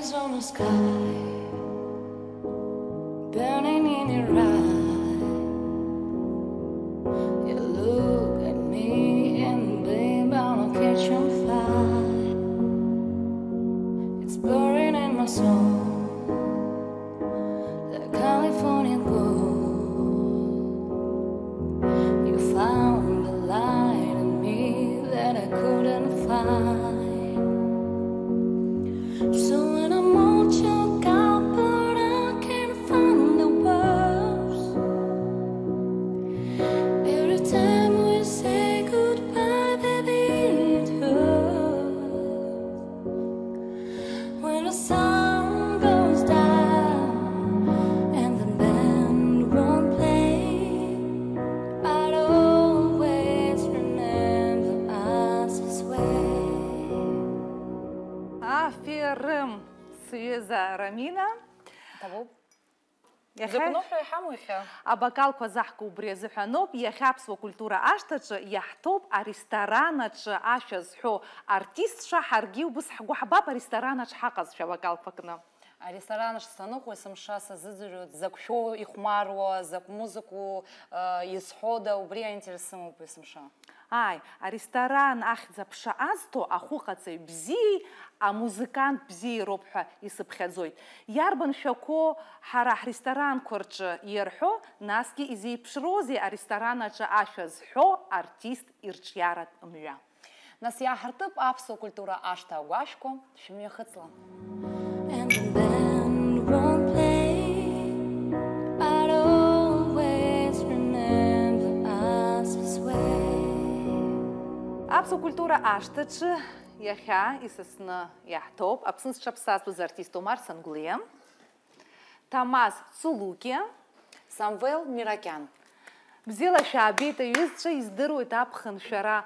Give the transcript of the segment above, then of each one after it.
Arizona sky, burning in your eye. You look at me and babe, I'll catch on fire. It's burning in my soul, the California gold. You found the light in me that I couldn't find. So when I'm all choked out, but I can't find the words. Every time we say goodbye, baby, it hurts. When the sun goes down and the band won't play, I'd always remember us this way. Аферым Сюза Рамина. طب يا زكنو خي حمو يخا أبقال كوزحكو بريزو حنوب يا خابس وكультура أشتش يحتوب أريستورانش أشز حو أرتيست شحرجي وبصحجو حباب أريستورانش حقز شبقال فكنا. ресторан стануху самшаса зыдзурют закшо и хмаро зак музыку исхода убри интересному писмша. Ай, ресторан ахза пшаазто ахуқацей бзи, а музыкант бзи робха исыпхьазоит. Ярбан шако харах ресторан корча ерхо, наски изи пшрози, а ресторанача ашазхо артист ирчярат мля. Нас я хартып апсо культура ашта гуашко, шимья хыцла. And the band won't play, I'd always remember us this way. Апсо культура аштачы яха исысны яхтоп, апсынс чапсас без артисту Марсан Глем, Тамаз Цулуки, Самвел Миракян. Бзила шабита юзча издырует апхын шара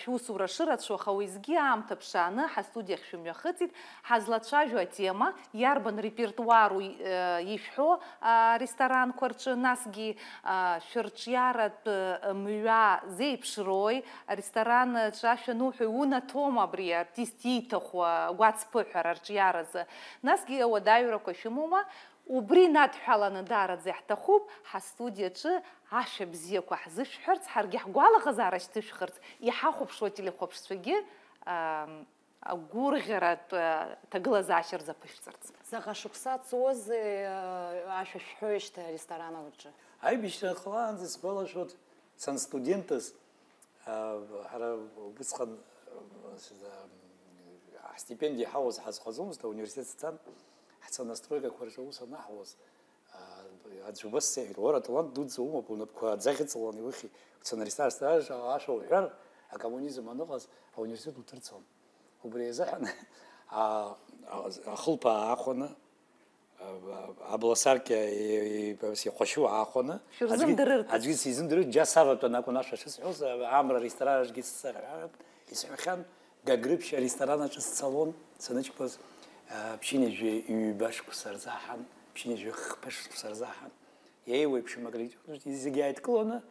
шусура шират шохауизги амта пшаны хастудиях шумяхытит хазлатшажу тема ярбан репертуару ишхо ресторан корчы насги ширчярат мюа зейпшрой ресторан чаша нуху уна тома бри артиститаху гуацпыхар арчяраз насги wadayura кошумума وبري ناتحالا ندارت زحتخوب حستوديتش عاش بزيكو حزش حرت حرجح قوالا غزارش تشخرت يحاخوب شوتي اللي خوب شتفجي غورغرات تغلازاشر запышцерц. Захашукса цозы аша шхойшта ресторана лучше. Ай бишта хлан зис балашот сан студентас хара бисхан стипендия хаус хазхазумс да университетстан حتى настройка خرجوس نحوس أتجوبس ورا طلعت دود زوما بقولنا بكوا زاخت صلاني وخي وتنريستار ستاج عاشوا غير الكومونيزم نقص أو نرسيت وترتهم وبريزحن خلبة أخونا أبلاساركي بس يخشوا أخونا أجي سيزن درت جسافة تناكو ناشا شسحوس عامر ريستراج جيس سر يسمع خان جاجربش ريستوران الصالون سنتش بس بشيني يباش كسرزاحن بشيني خبش كسرزاحن ياوي بشي مغريج يزيجايت كلونا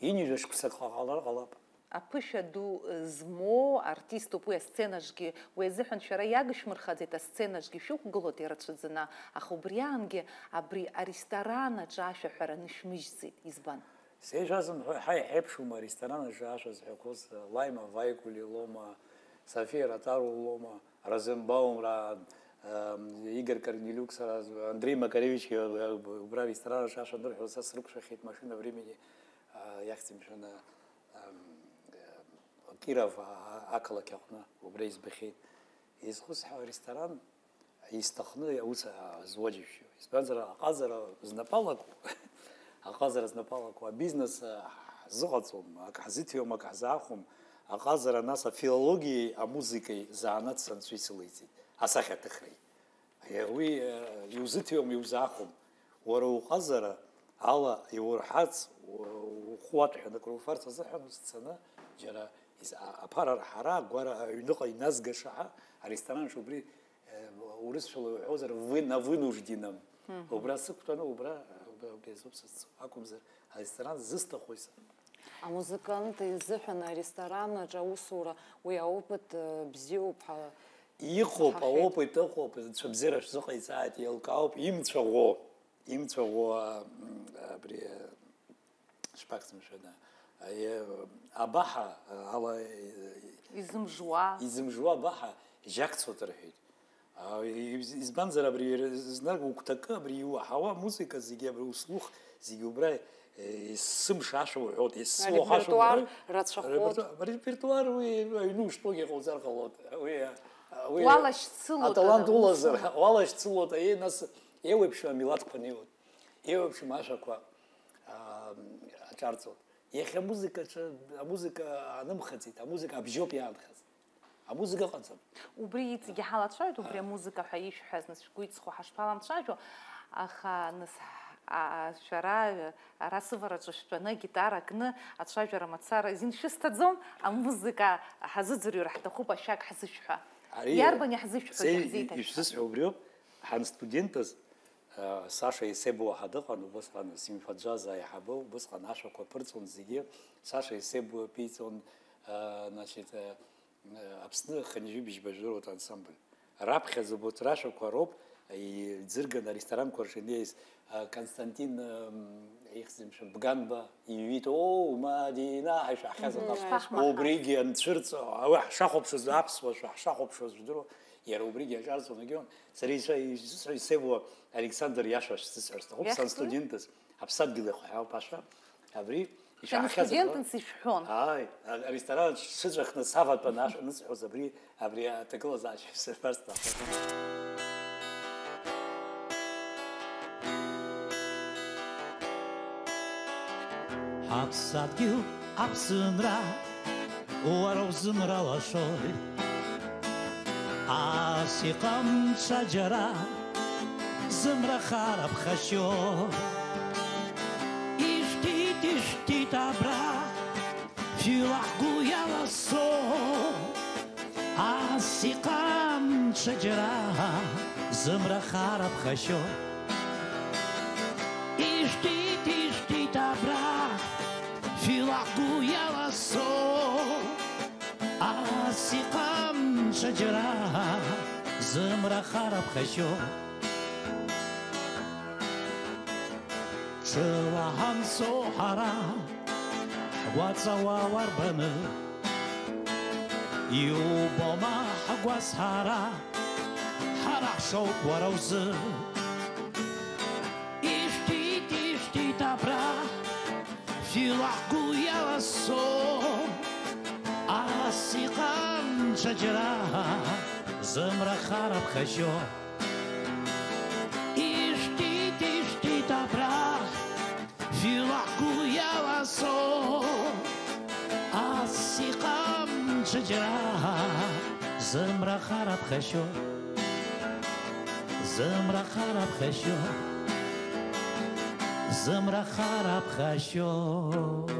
ينيجش كسرخالار غلاب أبشة دو زمو ارتيستو بويا سценажги ويزحن شرا ياغش مرخزيتا سценажги شو غلطي رتشزنا اخو بريانجي ابري ريستوران جاشا حرا نشمجزي يزبان سيجازم هاي حبشو ما ريستوران جاشا زحكوس لايما فايكولي لوما سفيرة تارو لوما Розенбаум, Игорь Корнелюк, Андрей Макаревич, убрали ресторан, Шаша Дорхил, с рук шахит машина времени, яхтимшина, Киров, Акала Кяхна, убрейс бахит. Из хусха ресторан, из тахны, уса зводивший. Из бензера, Аказара, знапалаку, Аказара знапалаку, а бизнес згацом, Аказитиум, Аказахум, أقازر الناس فيلولوجي موسيقي زانات سنسويسليتي أساخة تخري هو يوزتهم يوزاخهم ورو قازر على يورحات وخوات حنا كل فرصة زحمة السنة جرا أبارة حرا قارا ينقى الناس قشعة الريستوران شو بري ورس شو عذر وين وجدينام وبرا سكتنا وبرا بيزوبس أكم زر الريستوران زست خويس А музыканты изыхана ресторана джаусура уя опыт бзиу Иҟоуп, аопыт ыҟоуп, цәыбзира шзыҟаиҵааит, еилкаауп, имцәаӷәо абри шԥақәсымшәада, абаҳа ала изымжуа абаҳа жьакцоит рҳәеит. Избанзар абри знак угәҭакы абри иуаҳауа амузыка зегьы абри услух зегьы убра сымш ашәа уҳәоит, есыуа репертуар рацәахоит. Репертуар уи аҩны ушԥогьы иҟоуҵар ҟалоит. Уалашьцылоит. Аталант улазар, уалашьцылоит, нас еиуеиԥшым амилаҭқәа неиуеит, еиуеиԥшым ашәақәа аҿарҵоит. Иахьа амузыка анымхаӡеит, амузыка абжьоуп иаанхаз. Амузыка ыҟаӡам. Убри иҵегьы ҳалацәажәоит, убри амузыка ҳәа ишәҳәаз, нас шәгәы иҵхо ҳашԥаламцәажәо, аха нас шәара ара сывараҿы шәтәаны агитара кны ацәажәара мацара азин шәысҭаӡом, амузыка ҳазыӡырҩыр ҳҭахуп ашьак ҳзышәҳәа. Иарбан иаҳзышәҳәо иаҳзеиҭашәҳәа? Ишәзысҳәо убриоуп, ҳанстудентыз Саша Есебуа ҳа дыҟан, убысҟан симфаџьаз аиҳабы, убысҟан ашәақәа ԥырҵуан зегьы. Саша Есебуа ԥиҵон, Аԥсны хынҩажәи-быжьбажәыроуп ансамбль. Раԥхьаӡа убарҭ рашәақәа роуп иӡырган аресторанқәа рҿы инеиз Константин Бганба иҩит, Мадина ҳашәаҳхьаз убригьы анцәырҵо, ауи ҳшахәаԥшыз аԥсуа ҳшахәаԥшуаз жәдыруа, иара убригьы аҿарҵон агьон. Сара Есебуа Александр иашәа шсысҳәар сҭахуп, санстудентыз Аԥсадгьыл иахҳәаауп ашәа, абри Студентынс ишәҳәон. Аресторан сыҵәахны саватәан ашәа ныҵҳәоз абри аҭагылазаашьа ишсырҳәар сҭахуп. Аԥсадгьыл аԥсынра уара узымралашоит, ас иҟам ҽаџьара зымра хара ԥхашьоит. Ишьҭит абра фҩы-лаҳгәы иаласо, ас иҟам ҽаџьара зымра хара ԥхашьоит. Ишьҭит абра фҩы-лаҳгәы иаласо, ас иҟам ҽаџьара зымра хара ԥхашьоит. Ҽыла ҳанцо ҳара ҳгәаҵауа уарбаны, иубома ҳгәазҳара, ҳара ҳшоуп уара узы. Ишьҭит абра фҩы-лаҳгәы иаласо, ас иҟам ҽаџьара зымра хара ԥхашьоит. Ишьҭит абра фҩы-лаҳгәы иаласо, ас иҟам ҽаџьара зымра хара ԥхашьоит. Зымра хара ԥхашьоит, зымра хара ԥхашьоит.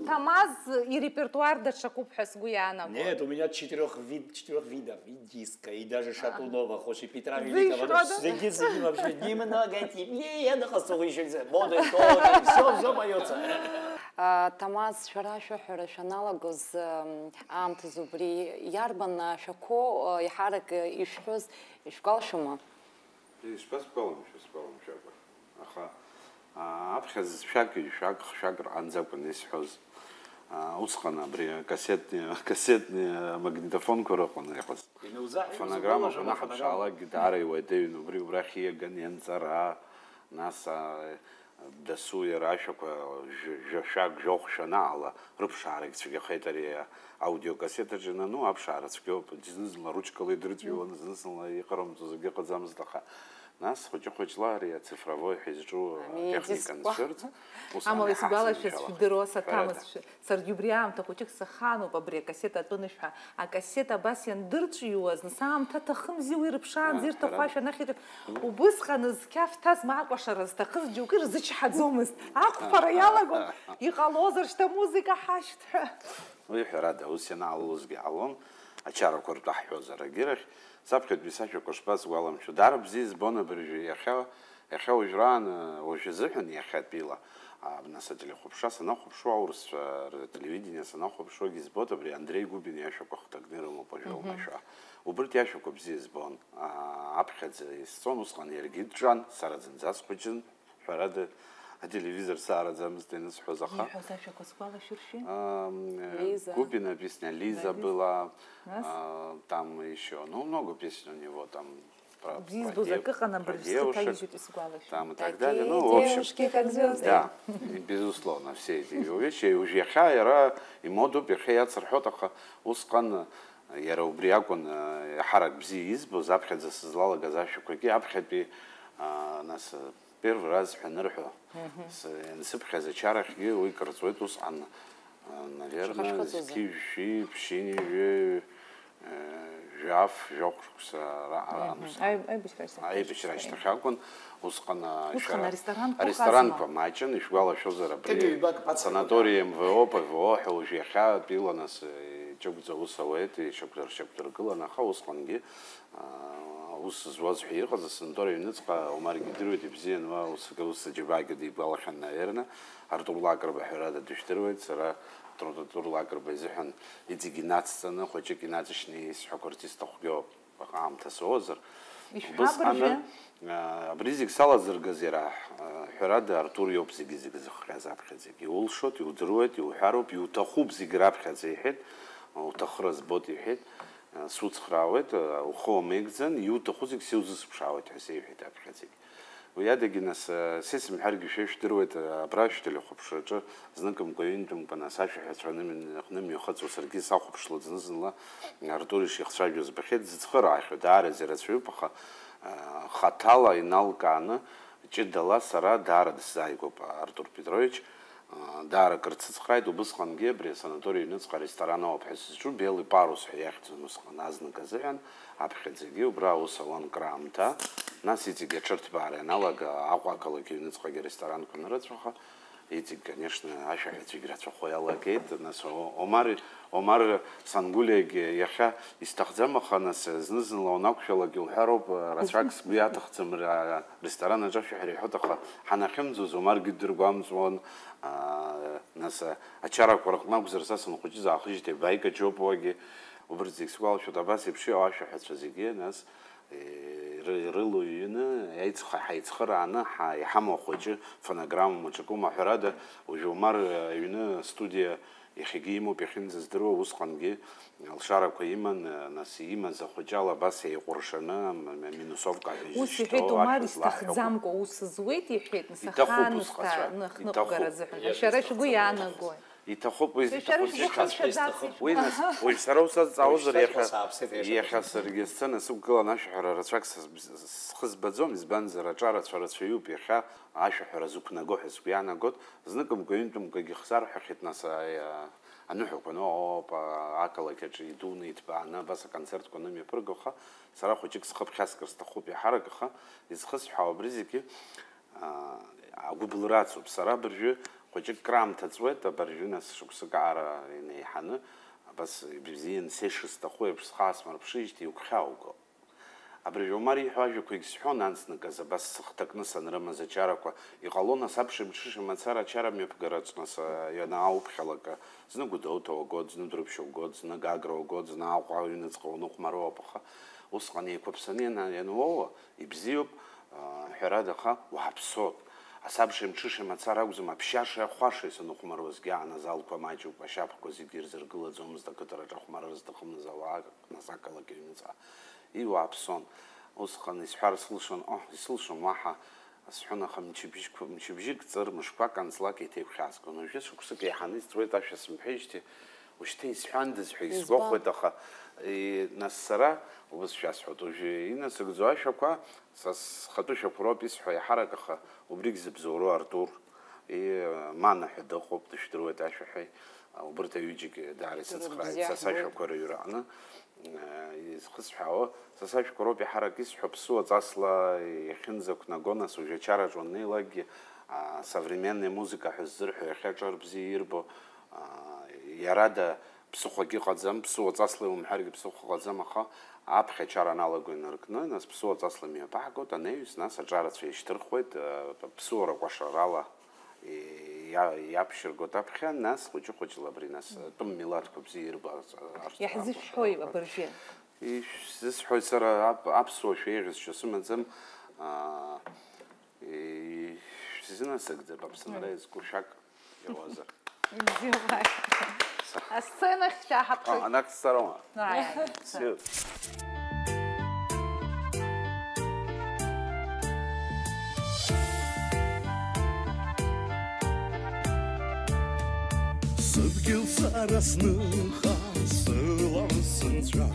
Тамаз и репертуар даҽакуп ҳәа сгәы иаанагоит. Нет, у меня четырех видов, и диска, и даже Шатунова, хоть и Петра Великого. Зигит вообще немного теплее, нахасу еще моды, все поется. Тамаз шәара шәыҳәара шәаналагоз аамҭаз убри иарбан шәақәо иҳарак ишәҳәоз ишәгәалашәома? Ишԥасгәалам шәақәа, аха аԥхьаз шәак рҟанӡа акәын исҳәоз. Усҟан абри кассетни магнитофонқәа рыҟан иҟаз. Фонограммақәа наҳаԥшаалакгьы даара иуадаҩын, убрахь ииаган ианҵара, нас дасу иара ашәақәа шәак жәохә шәанаала рыԥшаарагь цәгьахеит ари аудиокассет аҿы инану, аԥшаара цәгьоуп, зны-зынла ручкала идырҵәиуан, зны-зынла иҟарымҵоз акгьы ыҟаӡамызт, аха нас хәыҷы-хәыҷла ари ацифровой ҳәа изҿу техника нцәырҵ. Амала исгәалашәаз шәдыруа саҭамыз, саргьы убри аамҭа хәыҷык саханоуп абри акассет атәыныш ҳәа. Акассет абас иандырҵәиуаз, нас аамҭа аҭахымзи уи рыԥшаанӡа ирҭаху ашәа анахьеиҿ. Убысҟан зқьаф ҭазма акәашара зҭахыз џьоукы ирзычҳаӡомызт. Ақәԥара иалагон, иҟалозар шьҭа музыка ҳашьҭ ҳәа. Уи ҳәарада, ус ианаалозгьы ҟалон, ачарақәа ртәы ҳҳәозар агьырахь. Саԥхьатәи сашәақәа шпасгәаламшәо, даара бзиа избон абыржәы, иахьа уажәраан, уажәазыҳәан иахьатәила, нас телехопша, санахопшу аурс телевидение, санахопшу гизбот, абри Андрей Губин яшок ахтагнирому пожал наша. Убрт яшок обзи избон, апхедзе сон усхан ергиджан, сарадзен засхуджен, фарады телевизор сарадзем стенс хозаха. Губина песня Лиза была, там еще, ну много песен у него там. Про девушек, там и так далее. Ну, в общем, девушки, как звезды. Да, безусловно, все эти вещи. И уже яра и моду перхая цархотаха ускан яра убриакон харак бзи избу запхед засызлала газашу коки апхед нас первый раз ханерху с нсыпхе за чарах и уйкарцует ускан. Наверное, скивши, пшини, жаф, жокс, ай бешраш тахакон, ускана ресторан помачен, и швала шозера при санатории МВО, ПВО, хужеха, пила нас чокза усавет, и чоктор гыла на хаусканги, ус звозхи, за санаторий ницка, умар гидрует и бзен, ус джибаги ди балахан, наверное, Артур Карба херада диштерует, сара Артур Карба изхан, эти гимнастцаны, хочет гимнастичные артисты хобби, пахам тасозер. Бус ана бризик салазер газера, херада Артур Йопсиг захазап хазик. И улшот, и удрует, и ухаруп, и утахуб зиграб хазихет, утахраз ботихет, суд схравет, ухом экзен, и утахузик сиузус пшавет хазихет хазик. ويادجناس سيسم حرج شيش دروت براش تلخبش زنكم قوينتم بناساش حسنا من نم يخص وسرقي صاحب شلون زنزلا ارتوري شيخ شاجوز بخيت زخرا دار زرتشو بخ خطالا ينالكانا جدلا سرا دار دسايكو артур петрович дара кырцыцхайд убысхан гебре санаторий нуцка ресторана обхесчу белый парус яхт нусхан азны газян апхедзеги убрау салон крамта нас эти гечерт баре налага аквакалыки нуцка ресторан кунрацха эти конечно аша эти играть хояла кейт нас Омар Сангулеге яха истахзама ханас знызла онакшала гилхароб рачакс биатахцм ресторана жафи хрихотаха ханахимзу Омар гидургамзон нас ачара корхнак зерсасын хучи захижте байка чопоги обрзик сгал что-то баси пши аша хацзиге нас рылуйны яйцха хайцхрана хамо хочи фонограмма мочкума храда ужумар юны студия يخيجيمو بيخين زدرو وسخنجي الشارع كيما نسيما زخجالا بس يقرشنا من صفقة وسيحيتو مار استخدامكو وسزويت يحيت نسخان نخنق رزحنا شرش قويانا قوي يتخوب وين ويسروسا زاوزر يخا سرجستنا سوقلا نشحر رتراكس خزبزوم زبانزر جارت فرتشيو بيخا عاشحر زوكنا جوحس بيانا قد زنكم كنتم كي خسار حقتنا أنو بنو أكل كذي يدون يتبعنا بس كونسرت كنا ميبرجوخا صراحة جيكس خب خاسكر استخوب يحركها يزخس حاو برزيكي أقول راتو بصراحة برجو خوجك كرام تزويت برجو ناس شو كسكارة يعني حنا بس بزين سيش استخوي بس خاص مر بشيجتي وكخاوكو أبرجو ماري حاجة كويس حون أنس نكذا بس خطك نسا نرمى زجاركوا يقالونا سبش مشيش متسارة شارع ميبقرات نسا يناو بخلقة زنا قدوتو قد زنا دربشو قد زنا قاقرو قد زنا عقاو ينزقو نقمرو بخا وسقني كوبسانين ينوو يبزيوب حرادخا وحبصوت أصابش مشيش متسارة وزما بشاشة خواشة سنقمروز جانا زالكوا ماجو بشابكو زيجير زرقلة زومز دكتورة خمرز دخم نزاوا نزاكلا كيمنزا إيوا أبسون أسخن يسحر سلشون يسلشون واحد أسحنا خم مشبيجك تصير مشكوا كان سلاك يتيب خاسكو نوجس شو كسك يحنيس تويت عش سمحيجتي وشتي يسحن دز حيس وقوة دخا نسرة وبس شاس حطوجي ناس جزوا شكوا ساس خطوش بروبيس حي حركة خا وبريكز بزورو أرتور ما نحد خوب تشتروه تعشحي وبرتا يجيك داري سخراي ساسا شكوا يرانا يخص حاو ساسا شكوا بحركة يسحب صوت أصلا يخنزك نجونس وجشارة جوني لاجي современная музыка حزر حيخجر بزيربو يرادا بسوخي قدام بسوت أصلا ومحرق بسوخ قدام خا أبخي شارع نالجو نركنا ناس بسوت أصلا مية بعقو تنايس ناس جارت في اشترخوت بسورة وشرالا иаԥшьыргоит аԥхьа, нас хәыҷы-хәыҷла абри нас тәым милаҭқәа бзиа ирбаз. Иаҳзышәҳәои абыржәы? Исзысҳәоит сара аԥсуа шәеиӷьызшьа сымаӡам, сизынасыгӡап Аԥсынра иазку шәак иауазар. Бзиа. Асценахь шәааҳаԥхеит. Анак сцароума? Все. Сыдгьыл сара сныха сылам сынцәа,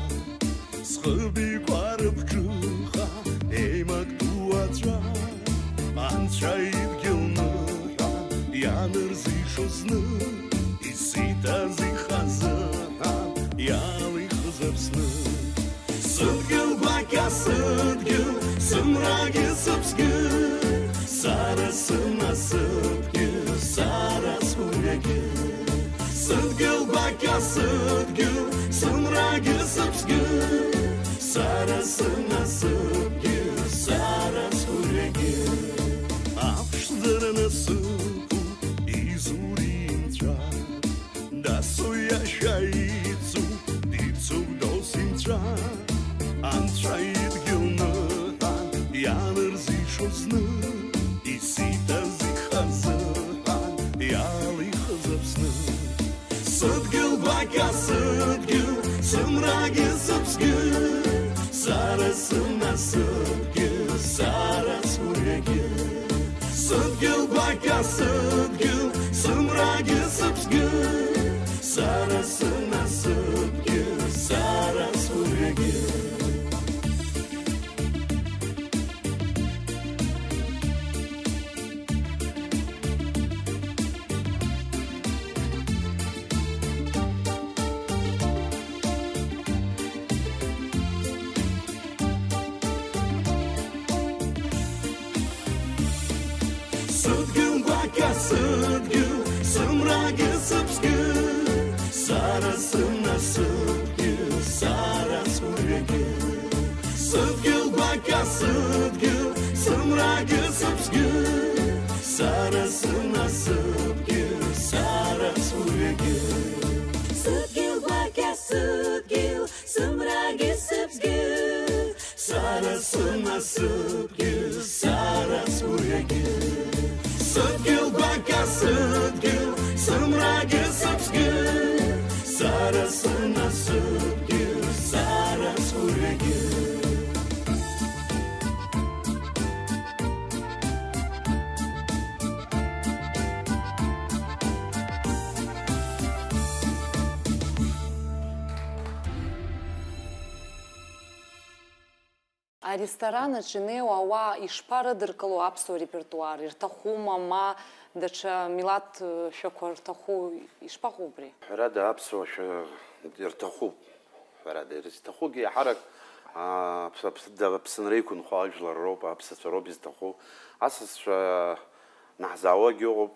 схыбикәа рыбҿыха еимактуацәа, анцәа идгьыл ныҳәан ианырзишо зны, исиҭаз ихазыҳәан иалихыз Аԥсны. Сыдгьыл гәакьа сыдгьыл, сымрагьы сыԥсгьы, сара сынасыԥгьы, сара сгәырҩагьы. Сыдгьыл гәакьа сыдгьыл, сымрагьы сыԥсгьы, сара сынасыԥгьы, сара сгәырҩагьы. Аԥшӡара насыԥу изуринцәа, дасу иашьа ицу, дицуп досинцәа, анцәа идгьыл ныҳәан ианырзишо зны, исиҭаз ихазыҳәан иалихыз Аԥсны. Сыдгьыл гәакьа сыдгьыл, сымрагьы сыԥсгьы, сара сынасыԥгьы, сара сгәырҩагьы. Сыдгьыл гәакьа сыдгьыл, сымрагьы сыԥсгьы, сара сынасыԥгьы, сара сгәырҩагьы. Сыдгьыл гәакьа сыдгьыл, сымрагьы сыԥсгьы, сара сынасыԥгьы, сара сгәырҩагьы. Сыдгьыл гәакьа сыдгьыл, сымрагьы сыԥсгьы, сара сынасыԥгьы, сара сгәырҩагьы. Сыдгьыл гәакьа сыдгьыл, сымрагьы сыԥсгьы, сара сынасыԥгьы, сара сгәырҩагьы. Сыдгьыл гәакьа сыдгьыл, сымрагьы сыԥсгьы, сара сынасыԥгьы, сара сгәырҩагьы. Аресторан аҿы ауаа ишԥарыдыркыло аԥсуа репертуар, ирҭахума, ма даҽа милаҭшәақәа рҭаху, ишԥаҟоу убри? Ҳәарада аԥсуашәа ирҭахуп, ҳәарада ирызҭахугьы иаҳарак Аԥсынра иқәынхо ажәлар роуп, аԥсацәа роуп изҭаху. Асасцәа наҳзаауагьы ыҟоуп,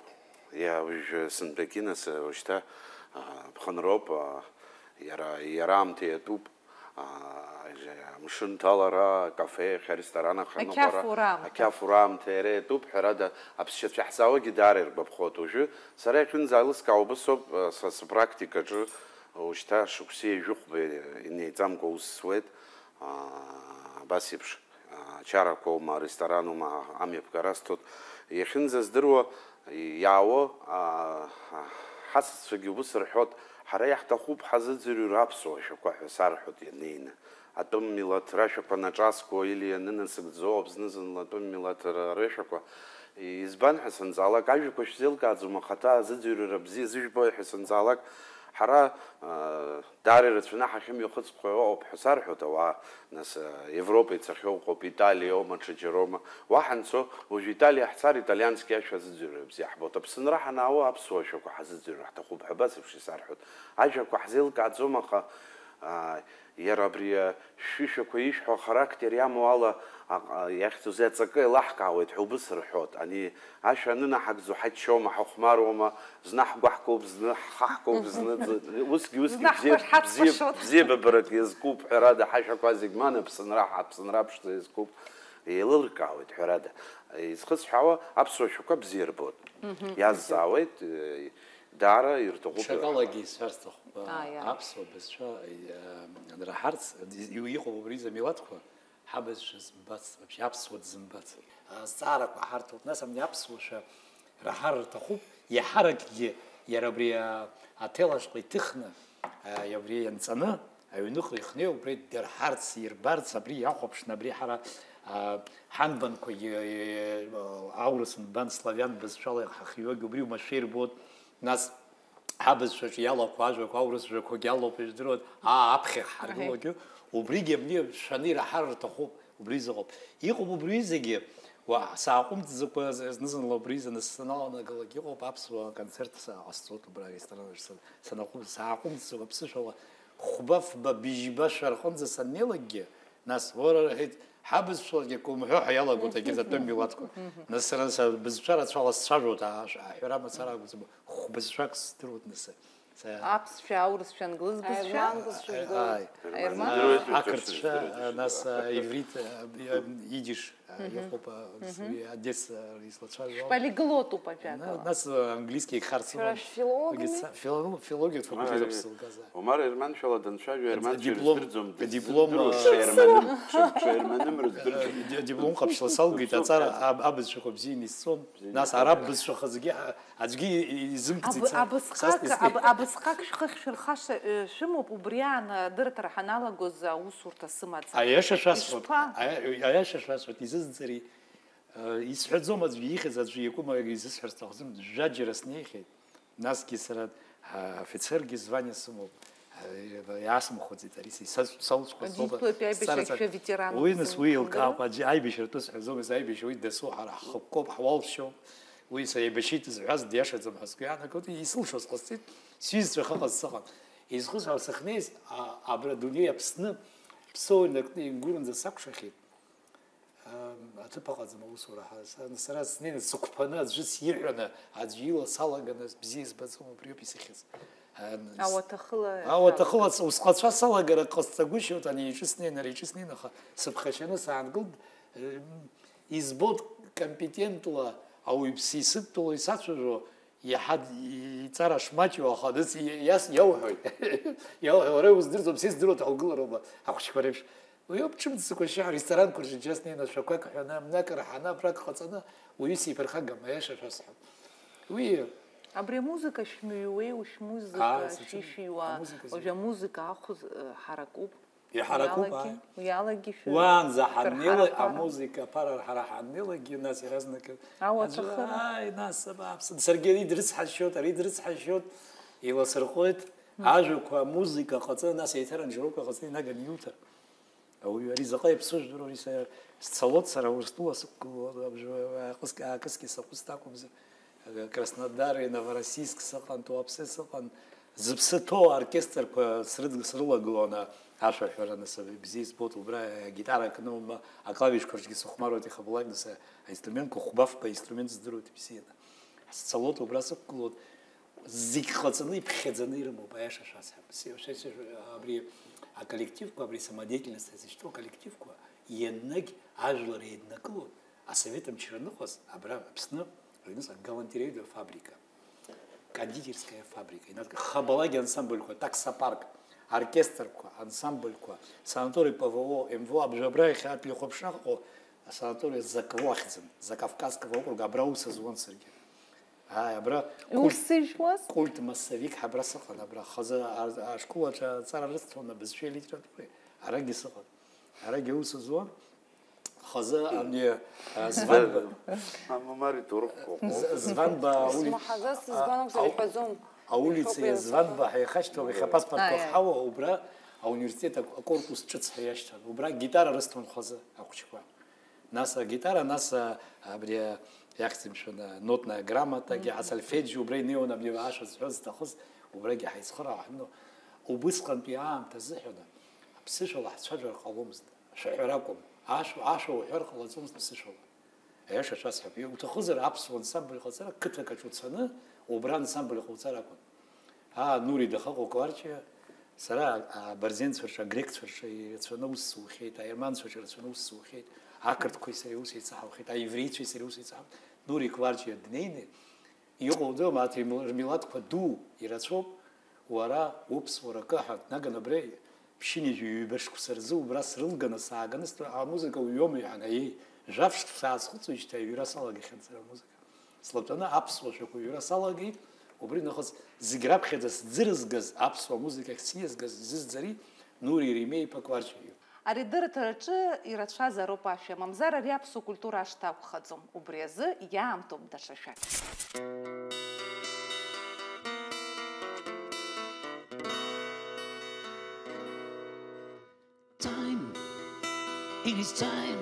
уажәы сынтәагьы нас уажәшьҭа ԥхынроуп, иара аамҭа иатәуп. Мшын ҭалара, кафеах, ресторанах аныҟәара, ақьафура аамҭа иара иатәуп, ҳәарада аԥсшьацәа иаҳзаауагьы даара иргәаԥхоит уажәы. Сара иахьынӡаалыскаау убысоуп, сыпрактикаҿы уажәшьҭа шықәсеи жәохәба инеиҵамкәа ус суеит. Абас еиԥш ачарақәоума, аресторанума амҩаԥгара сҭоит. Иахьынӡаздыруа иаауа ҳасасцәагьы убыс рҳәоит, ҳара иаҳҭахуп ҳазыӡырҩыр аԥсуашәақәа ҳәа сарҳәоит ианеины. Атәым милаҭ рашәақәа наҿасқәо или ианынасыгӡо абзны-зынла атәым милаҭ рышәақәа. Избан ҳәа санӡаалак, ажәақәа шәзеилкааӡом, ахаҭа азыӡырҩра бзиа зыжәбои ҳәа санӡаалак, ҳара даара ирацәаны ҳахьымҩахыҵқәа ыҟоуп ҳәа сарҳәоит ауаа. Нас Европа ицахьоу ыҟоуп, Италиоума, ҽаџьароума. Уа ҳанцо, уажәы Италиа ҳцар, италиански ашәа азыӡырҩра бзиа ҳбоит. Аԥсынра ҳанаауа аԥсуашәақәа ҳазыӡырҩра ҳҭахуп ҳәа абас еиԥш исарҳәоит. Ажәақәа ҳзеилкааӡом, аха иара абри шәышәақәа ишәҳәо характер иамоу ала иахьӡу аҵакы еилаҳкаауеит ҳәа убыс рҳәоит. Ани ашәа анынаҳагӡо ҳаччома, ҳахәмаруама, зны ҳгәаҳкоуп, зны ҳхаҳкоуп, зны усгьы бзиабарак иазкуп, ҳәарада ҳашәақәа зегь ман Аԥсынра ԥшӡа иазкуп. еилыркаауеит ҳәарада. Изхысҳәаауа аԥсуа шәҟәқәа бзиа ирбоит. Иазҵаауеит, даара ирҭахуп. Ҽакалагьы исҳәарц сҭахуп, аԥсуа бызшәа анраҳарц иҟоуп убри замилаҭқәа ҳабызшәа зымбац, вообще аԥсуа дзымбац. Азҵаарақәа ҳарҭоуп, нас абни аԥсуашәа раҳар рҭахуп, иаҳаракгьы иара абри аҭел ашҟа иҭыхны, абри ианҵаны, аҩныҟа ихнеиуа убри дырҳарц, ирбарц, абри иахәаԥшны, абри ҳара ҳанбанқәагьы аурыс нбан славиан бызшәала ҳахҩогьы убри умашәа ирбоит, нас ҳабызшәаҿы иалақәо ажәақәа аурыс жәақәагьы алоуп иждыруеит, аԥхьа ҳаргылогьы, убригьы абни шәаны ираҳар рҭахуп, убри зыҟоуп. Иҟоуп убри зегьы, сааҟәымҵӡакәа зны-зынла убри саналанагалак иҟоуп аԥсуа концерт ҟасҵоит убра аресторан санаҟәымҵ, сааҟәымҵӡакәа аԥсышәала хәба-фба, быжьба-шәа рҟынӡа саннеилакгьы, нас уара раҳеит ҳабызшәалагьы акәымҳәыҳәа иалагоит егьырҭ атәым милаҭқәа. Нас сара бызшәа рацәала сцәажәоит, аҳәара мацара акәӡам, хәбызшәак здыруеит нас. Аԥсшәа, аурысшәа, англыз бызшәа, ақырҭшәа, нас иврит, идиш иҟоуп, Одесса ислацәажәо. Полиглотуп опять. Нас английский харцева. Филология факультет аԥсылгаза. Омар ерманшәала данцәажәо ерманцәа ирыздырӡом. Диплом ҟаԥшьла салгеит, аҵара абызшәақәа бзианы исцон. Нас араб бызшәаха зегьы аӡәгьы изымкӡеит. Абысҟак шәхырхаша шәымоуп, убри аан дырҭара ҳаналагоз аусурҭа сымаӡа. Аиаша шәасҳәоит, изызӡари исҳәаӡом аӡәгьы ихьыз, аӡәгьы иакәым изысҳәарц сҭахӡам, жәаџьара снеихьеит. Насгьы сара офицергьы звание сымоуп. Иаасымхәыцит ари сауцәқәа. Уи нас уи еилкаауп, аибашьратәы сҳәаӡом, аибашьра уи дасу ҳара ҳхықәкоуп, ҳуалԥшьоуп. Уи саибашьит зҳәаз диашаӡам ҳәа сгәы иаанагоит, исылшоз ҟасҵеит, сҩызцәа хыҟаз сыҟан. Изхысҳәаауа сахьнеиз абра адунеи Аԥсны ԥсоу инаркны ингәыранӡа сакәшахьеит. Аҭыԥ аҟаӡам аусура сара снеины сықәԥаны аӡәы сирҳәаны, аӡәы ила салаганы бзиа избаӡом, убриоуп исыхьыз. Ауаҭахыла усҟацәа салагара ҟасҵагәышьоит, ани иҿы снеин, ари иҿы снеин, аха сыԥхашьаны саангылт, избоит компетентла, ауаҩԥсы исыдтәало исацәажәо, иаҳа иҵара шмаҷу, аха иауҳәоит. Иауҳәо, уара иуздырӡом, са исдыруеит ҳаугылароума ахәыҷқәа реиԥш. Уи ауп ҿымҭӡакәа аресторанқәа рҿы џьа снеины ашәақәак ҳәаны, амнак раҳаны, абрак ҟаҵаны, уаҩы сиԥырхагам, аиаша шәасҳәап. Уи абри амузыка шәмыҩуеи, шәмузыка шәишьиуа, уажәы амузыка ахәыз ҳаракуп. Иҳаракуп, уиалагьы шәы. Уаанӡа ҳаннеила амузыка ԥара ҳара ҳаннеилагьы, нас иаразнак нас абааԥсы, саргьы ари дрыцҳашьоит, ари дрыцҳашьоит, иласырҟәит, ажәақәа, амузыка ҟаҵаны, нас еиҭаранџьароуқәа ҟаҵаны инаганы иуҭар. Ауаҩы ари заҟа иԥсыжәдыруа, ари сцалот сара Урыстәыла сықәгыло, аакысгьы саҟәыст акәымзар, Краснодари, Новороссийск сыҟан, Туапсе сыҟан, зыԥсы ҭоу аоркестрқәа срылагылон ашәаҳәара, нас бзиа избоит, убра агитара кны, аклавишқәа рҿгьы сыхәмаруеит ихабалак, нас аинструментқәа хәба-фба инструмент здыруеит бзианы. Сцалот убра сықәгылоит, зегь ҟаҵаны иԥхьаӡаны ирымоуп, аиаша шәасҳәап. Абри аколлективқәа, абри самодеятельность азышьҭоу аколлективқәа ианнагь ажәлар еиднакылоит. Асовет мчра аныҟаз, абра Аԥсны галантереиатә фабрика, кондитерская фабрика, хабалаги ансамбльқәа, таксопарк, оркестрқәа, ансамбльқәа, санаторий ПВО, МВО, абжабра иахьатә ихәаԥшраҟо асанаториа Заково ахьӡын, Закавказского округа, абра ус азуан саргьы. Абра культ массовик ҳабра сыҟан, абра хазы ашколаҿы аҵара рыцҭон абызшәеи алитературеи, арагьы сыҟан, арагьы ус азуан. Хазы ани званба аулице званба ҳаихашьҭуам, иахьа апаспортқәа ҳауа, убра ауниверситет акорпус ҿыц ҳәа иашьҭан, убра гитара рысҭон хазы ахәыҷқәа. Нас агитара, нас абри иахьӡым мшәан нотная грамотагьы, асольфеџьио, убра инеиуан абни аашәа зҳәоз зҭахыз, убрагьы ҳаицхыраауа ҳамоу. Убысҟантәи аамҭа азыҳәан аԥсышәала ҳцәажәар ҟаломызт, шәаҳәара акәым. Ашәа уҳәар ҟалаӡомызт ԥсышәала. Аиаша шәасҳәап, уҭахызар аԥсуа ансамбль ҟаҵара қыҭак аҿы уцаны, убра ансамбль ҟауҵар акәын. Нури дахаҟоу Кварчиа, Сара абарзенцәа, агрекцәа ирацәаны ус сухеит, аерманцәа ирацәаны ус сухеит, ақырҭқәеи сареи ус еицаҳаухеит, аевреицәеи сареи ус еицаҳаухеит. Нурик Варчиа днеины, иҟоуӡом арҭ рмилаҭқәа ду ирацәоуп, уара уԥсуара каҳак наган абри ԥшьынҩажәи ҩба шықәса рзы убра срылганы сааганы амузыка уҩуама иҳәан, аиеи, жәаф-шықә саасхәыцуеижьҭеи аҩра салагахьан сара амузыка. Слатәаны аԥсуа шәақәа аҩра салагеит, убри нахыс зегь раԥхьаӡа сӡырызгаз аԥсуа музыкахь сиазгаз изызӡари Нури Римеи-иԥа Кварчиа. Ари адырраҭараҿы ирацәазароуп ашәа, мамзар ари аԥсуа культура ашҭакәхаӡом. Убри азы иаамҭоуп даҽа шәак. Time, it is time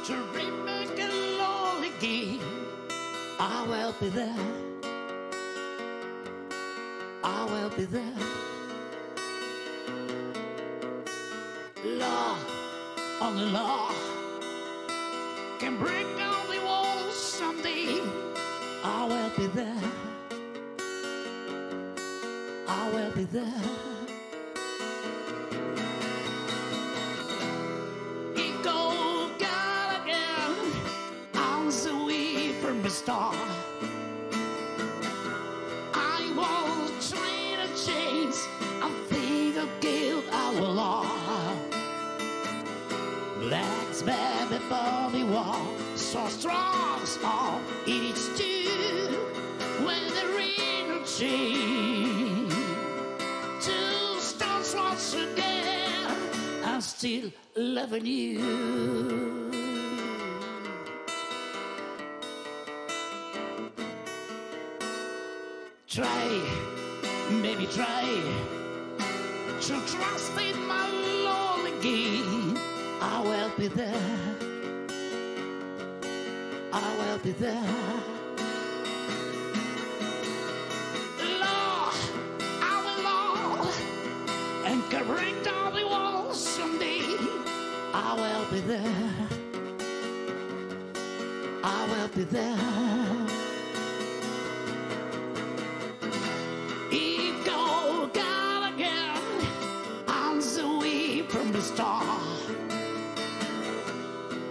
to remake it all again. I will be there. I will be there. Law, only law can break down the walls someday. I will be there. I will be there. Ego God again, I'm the way from the star. I won't trade a chance. I think of guilt I will love. Black's bad before the wall, so strong, small, it's too. When there ain't no change, two stones once again, I'm still loving you. Try, baby, try to trust in my Lord again. I will be there. I will be there. Lord, I will Lord, and can break down the walls someday. I will be there. I will be there. From the start,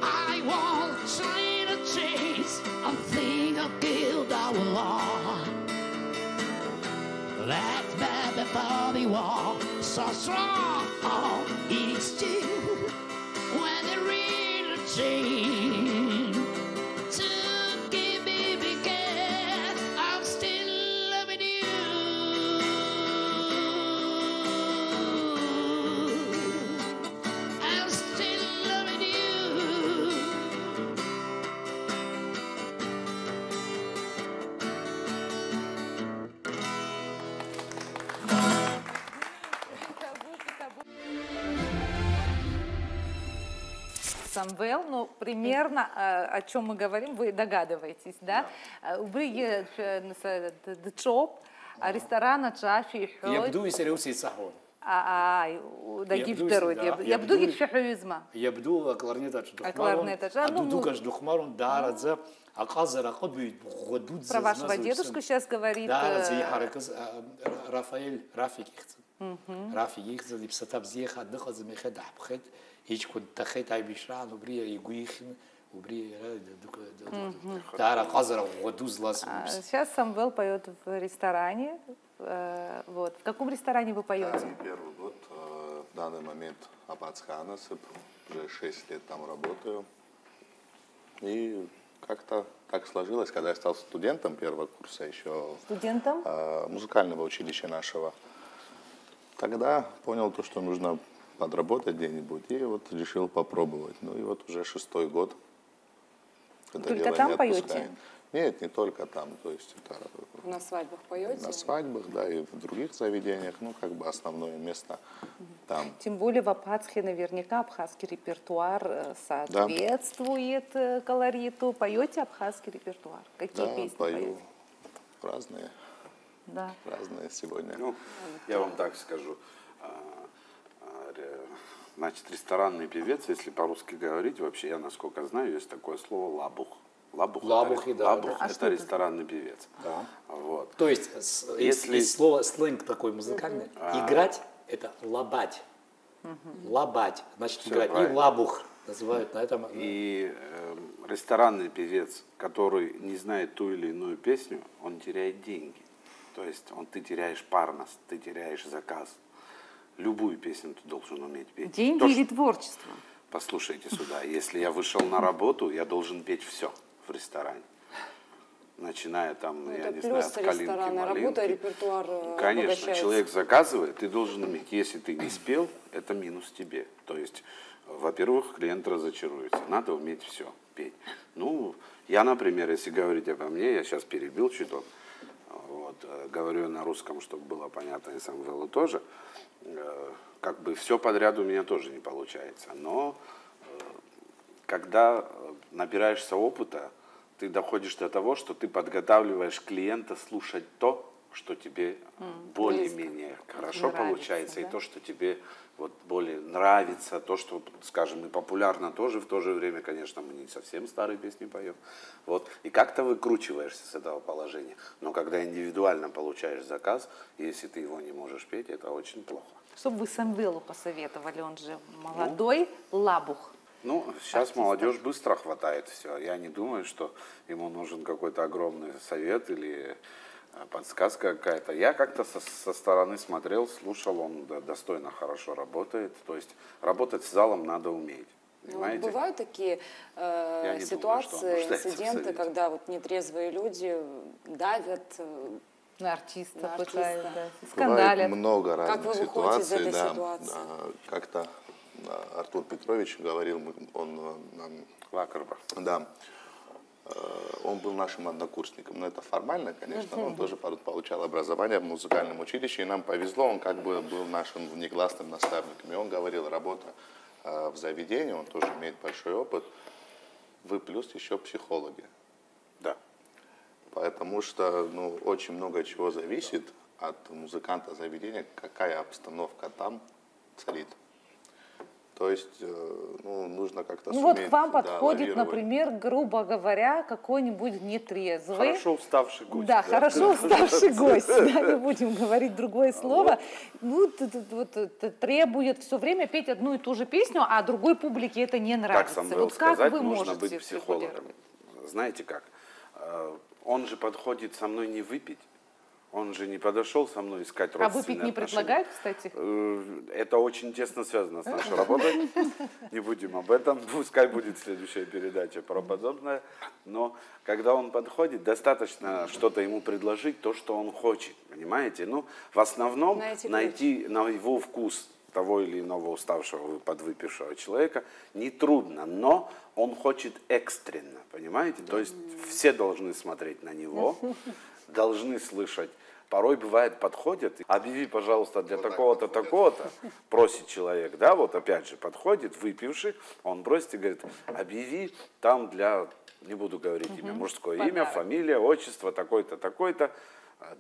I won't try to chase a thing of guilt I will love. That's bad before the war, so strong, oh, it's still when there is a change to give me began, I'm still loving you. Самвел, ну, примерно о чем мы говорим, вы догадываетесь, да? Убри дчоп, ресторана чафи хой. يبدو يصيروا يصحون. يبدو يتشحوزما. يبدو كلارنيتاч духмарон. Дукаш духмарон дарадзе, аказара قبي غدود. Про вашего дедушку сейчас говорит. Да, زي حركة رافائيل رافيك يخزن. رافيك يخزن يبسطاب زي خد دخل مي خد حبخد. هيك كنت تخيت هاي بيشران وبري يقويخن وبري دار قزرة ودوز лас. Сейчас Самвел поет в ресторане. Вот. В каком ресторане вы поете? Первый год. В данный момент Аббатская насыпь. Уже 6 лет там работаю. И как-то так сложилось, когда я стал студентом первого курса еще. Студентом? Музыкального училища нашего. Тогда понял то, что нужно подработать где-нибудь, и вот решил попробовать. Ну и вот уже 6-й год. Только там поете? Нет, не только там. То есть это На свадьбах поете? На свадьбах, да, и в других заведениях. Ну, как бы основное место там. Тем более в Абхазске наверняка абхазский репертуар соответствует колориту. Поете абхазский репертуар? Какие песни пою. поете? Разные. Да. Разные сегодня. Ну, я вам так скажу. Значит, ресторанный певец, если по-русски говорить, вообще, я насколько знаю, есть такое слово лабух. Лабух, да. Лабух это ресторанный певец. Да. Вот. То есть, Если- есть слово сленг такой музыкальный. Играть – это лабать. Лабать, значит Всё играть. И правильно. лабух называют на этом. И ресторанный певец, который не знает ту или иную песню, он теряет деньги. То есть ты теряешь парность, ты теряешь заказ. Любую песню ты должен уметь петь. Деньги То, или что- творчество? Послушайте сюда, если я вышел на работу, я должен петь все в ресторане. Начиная там, я Это не знаю, плюс от калинки, ресторанная работа, малинки. репертуар Конечно, обогащается. человек заказывает, ты должен уметь. Если ты не спел, это минус тебе. То есть, во-первых, клиент разочаруется. Надо уметь все петь. Ну, я, например, если говорить обо мне, я сейчас перебил чуток, вот, говорю на русском, чтобы было понятно, и Самвелу тоже. Как бы все подряд у меня тоже не получается. Но когда набираешься опыта, ты доходишь до того, что ты подготавливаешь клиента слушать то, что тебе более-менее хорошо Нравится, получается, и да? то, что тебе вот более нравится, то, что, скажем, и популярно тоже, в то же время, конечно, мы не совсем старые песни поем. Вот. И как-то выкручиваешься с этого положения. Но когда индивидуально получаешь заказ, если ты его не можешь петь, это очень плохо. Что бы вы Самвелу посоветовали? Он же молодой лабух. Ну, сейчас молодежь быстро хватает все. Я не думаю, что ему нужен какой-то огромный совет или подсказка какая-то. Я как-то со стороны смотрел, слушал, он достойно, хорошо работает. То есть работать с залом надо уметь. Ну, вот Понимаете? бывают такие не думаю, что он ситуации, нуждается в инциденты, совете. когда вот нетрезвые люди давят. На артиста На артиста. пытают, да, Бывает скандалят. много Как разных вы выходите из ситуаций. этой Да. ситуации? Как-то Артур Петрович говорил, он нам Лакарба. да, он был нашим однокурсником, но это формально, конечно, он тоже получал образование в музыкальном училище, и нам повезло, он как бы был нашим внеклассным наставником, и он говорил, работа в заведении, он тоже имеет большой опыт, вы плюс еще психологи, Да. потому что ну, очень много чего зависит от музыканта заведения, какая обстановка там царит. То есть, ну, нужно как-то Ну вот суметь, к вам да, подходит, лавировать. например, грубо говоря, какой-нибудь нетрезвый. Хорошо уставший гость. Да, хорошо уставший гость, да, не будем говорить другое слово. Ну, требует все время петь одну и ту же песню, а другой публике это не Как нравится. сам был Вот как сказать, вы нужно можете быть психологом. регулировать? Знаете как? Он же подходит со мной не выпить. Он же не подошел со мной искать А родственные выпить не отношения. предлагают, кстати? Это очень тесно связано с нашей работой. Не будем об этом. Пускай будет следующая передача про подобное. Но когда он подходит, достаточно что-то ему предложить, то, что он хочет. Понимаете? Ну, в основном найти на его вкус того или иного уставшего, подвыпившего человека нетрудно, но он хочет экстренно, понимаете? То есть все должны смотреть на него, должны слышать. Порой бывает, подходят, объяви, пожалуйста, для такого-то, такого-то, просит человек, да, вот опять же, подходит, выпивший, он просит и говорит, объяви там для, не буду говорить имя, мужское имя, фамилия, отчество, такой-то, такой-то,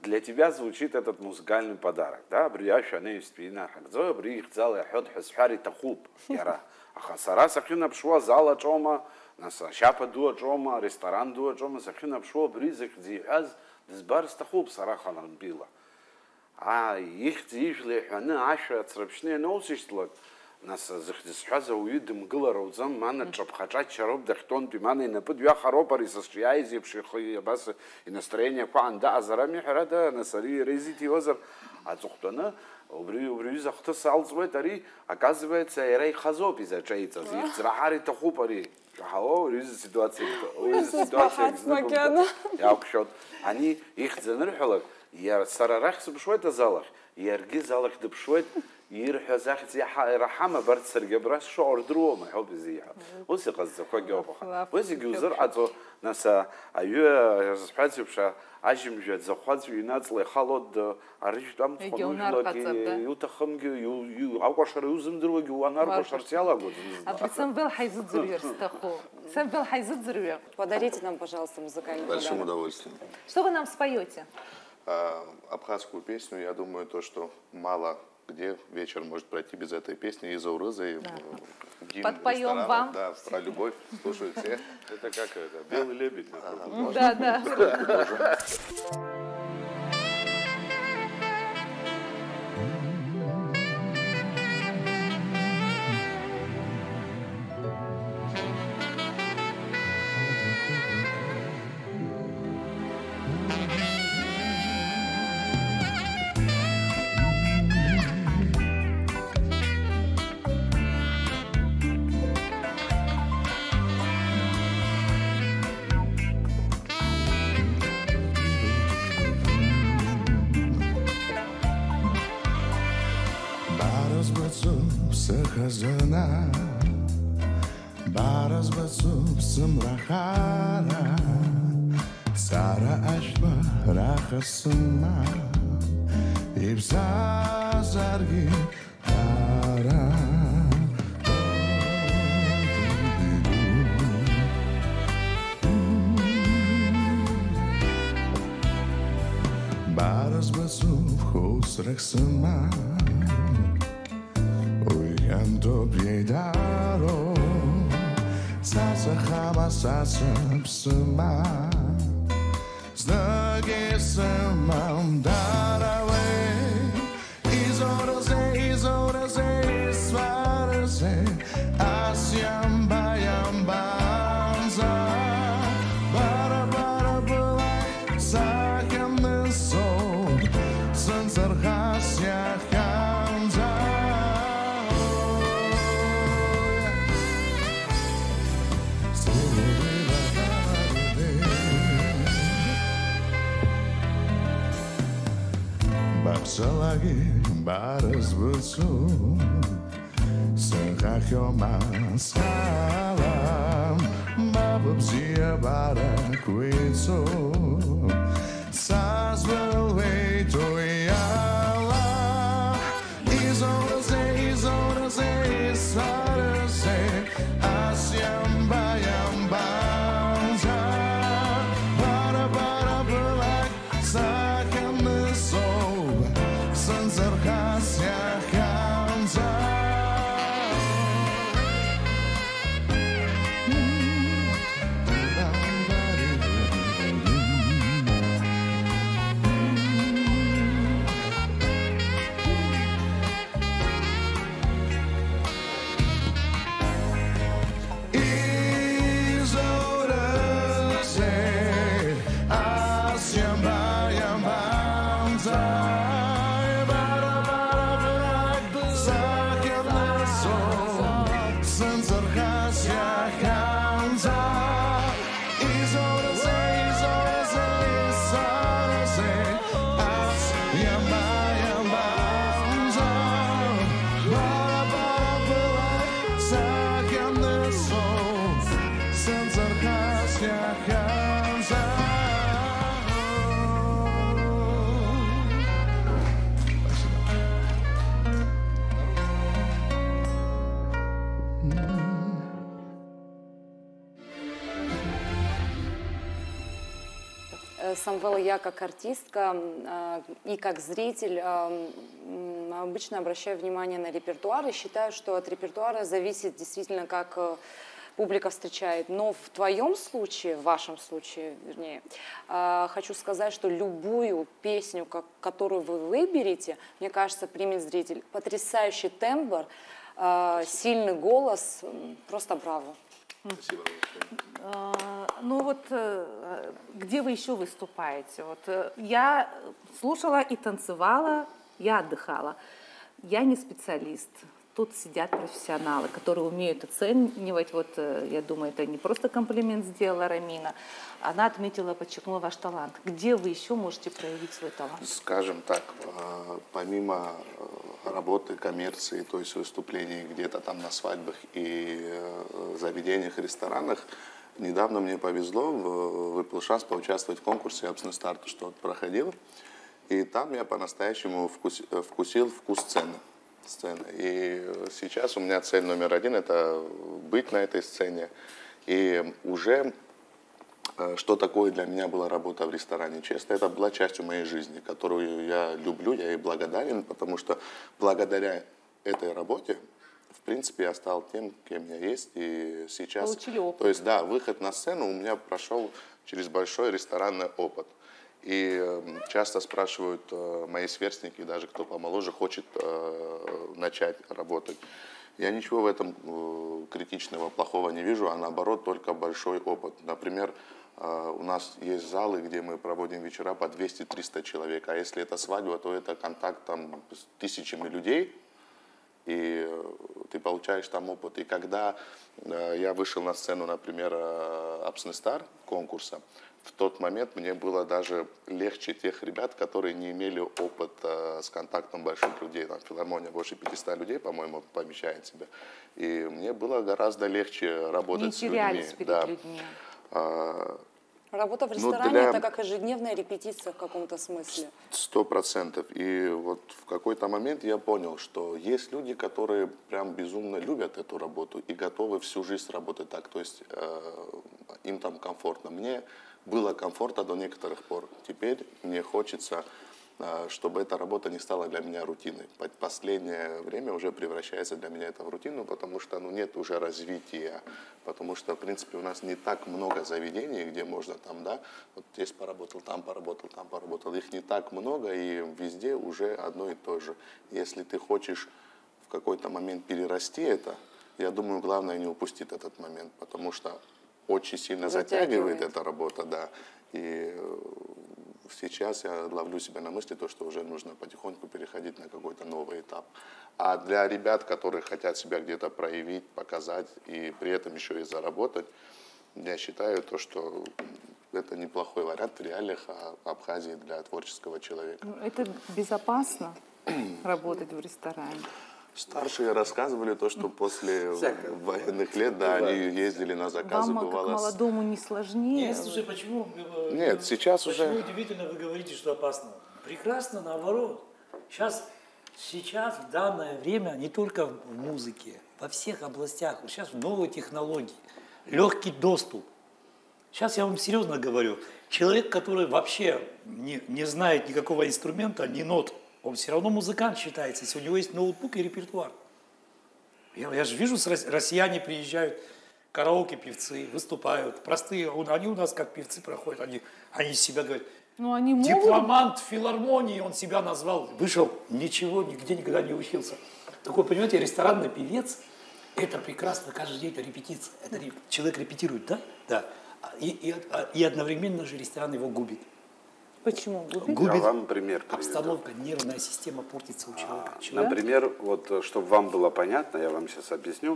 для тебя звучит этот музыкальный подарок, да, Сара сахина пшуа зала чома, наса шапа дуа чома, ресторан дуа чома, сахина пшуа бризах зихаз, дизбар стахуб сараханан била. А их зижли хана аша црапшне носишлак, нас захдисхаза уидым гылараузам, мана чапхача чароб дахтон пимана и нападвя харопари сосчияйзи пшихи бас и настроение куанда азарами харада насари резити озар, а цухтана убрю захта салзвет ари, оказывается эрей хазоп изачается, их црахари тахупари. Хало, рюзы ситуация, я обшот. Они их занырхалок, я сарарах субшвет залах, ярги залах дебшвет, يرح زاخت زي رحمة برد سرقة براس شعور دروما حب زيها وثق الزقاق جوابها وزق وزرعة ناس أيوة سبحانه بشا عجم جد زخات ينات لي خالد عريش دم تخنوج لك يوتخمج يو عقشر يوزم دروج وانا عقشر سيالا قد А Самвел хайзит зрюерстаху. Самвел хайзит зрюер. Подарите нам, пожалуйста, музыкальный Большим подарок. удовольствием. Что вы нам споете? Абхазскую песню, я думаю, то, что мало где вечер может пройти без этой песни из Аурыза. Да. Подпоем вам. Да, про любовь слушают все. Это как это, белый лебедь. Да, да. Zana Baras basub samrahara Sara ashba rachasuma Ibsa zargi dara Baras basub khosrak sama Canto piedaro Sasa chama sasa psama Snagi samam darawe Izoraze, svaraze Asyam bayam banza Bara bulai Sakam nesod Sansar hasya kanza Selagi baras besu Sengkakyo masalam Babab zia barak witso Sas belway to yala Izoraze, svaraze Asyam bayam banza Bara belak sakam nesol Sanzar hasya kanza Izoraze asyam bayam banza Самвел, я как артистка и как зритель обычно обращаю внимание на репертуар и считаю, что от репертуара зависит действительно, как публика встречает. Но в твоем случае, в вашем случае, вернее, хочу сказать, что любую песню, которую вы выберете, мне кажется, примет зритель. Потрясающий тембр, сильный голос, просто браво. Спасибо. Ну вот, где вы еще выступаете? Вот, я слушала и танцевала, я отдыхала. Я не специалист. Тут сидят профессионалы, которые умеют оценивать. Вот, я думаю, это не просто комплимент сделала Рамина. Она отметила, подчеркнула ваш талант. Где вы еще можете проявить свой талант? Скажем так, помимо работы, коммерции, то есть выступлений где-то там на свадьбах и заведениях, ресторанах, недавно мне повезло, выпал шанс поучаствовать в конкурсе «Абсный старт», что проходил. И там я по-настоящему вкусил вкус сцены. И сейчас у меня цель номер один – это быть на этой сцене. И уже что такое для меня была работа в ресторане, честно, это была частью моей жизни, которую я люблю, я ей благодарен, потому что благодаря этой работе, в принципе, я стал тем, кем я есть. И сейчас, получили опыт. То есть, да, выход на сцену у меня прошел через большой ресторанный опыт. И часто спрашивают мои сверстники, даже кто помоложе, хочет начать работать. Я ничего в этом критичного, плохого не вижу, а наоборот, только большой опыт. Например, у нас есть залы, где мы проводим вечера по 200-300 человек, а если это свадьба, то это контакт там, с тысячами людей. и ты получаешь там опыт. И когда я вышел на сцену, например, Апснестар конкурса, в тот момент мне было даже легче тех ребят, которые не имели опыта с контактом больших людей. Там филармония больше 500 людей, по-моему, помещает себя. И мне было гораздо легче работать с людьми. Не терялись перед людьми. Работа в ресторане это как ежедневная репетиция в каком-то смысле. 100%. И вот в какой-то момент я понял, что есть люди, которые прям безумно любят эту работу и готовы всю жизнь работать так. То есть им там комфортно. Мне было комфортно до некоторых пор. Теперь мне хочется, чтобы эта работа не стала для меня рутиной. Последнее время уже превращается для меня это в рутину, потому что нет уже развития. Потому что, в принципе, у нас не так много заведений, где можно там, да, вот здесь поработал, там поработал, там поработал. Их не так много, и везде уже одно и то же. Если ты хочешь в какой-то момент перерасти это, я думаю, главное не упустить этот момент, потому что очень сильно затягивает эта работа, да. И сейчас я ловлю себя на мысли, что уже нужно потихоньку переходить на какой-то новый этап. А для ребят, которые хотят себя где-то проявить, показать и при этом еще и заработать, я считаю, что это неплохой вариант в реалиях Абхазии для творческого человека. Это безопасно работать в ресторане? Старшие рассказывали что после военных лет, да, они ездили на заказы. Вам, как молодому, не сложнее? Нет, слушай, почему? Нет, сейчас почему уже... удивительно вы говорите, что опасно? Прекрасно, наоборот. Сейчас, в данное время, не только в музыке, во всех областях, сейчас новые технологии, легкий доступ. Сейчас я вам серьезно говорю, человек, который вообще не знает никакого инструмента, ни нот, он все равно музыкант считается, если у него есть ноутбук и репертуар. Я же вижу, россияне приезжают, караоке-певцы, выступают, простые, они у нас как певцы проходят, они из себя говорят, ну, они могут... дипломант филармонии, он себя назвал, вышел, ничего, нигде никогда не учился. Такой, понимаете, ресторанный певец, это прекрасно, каждый день это репетиция, человек репетирует, да? Да. И одновременно же ресторан его губит. Почему? Я вам пример приведу. Обстановка, нервная система портится у человека. Например, вот, чтобы вам было понятно, я вам сейчас объясню,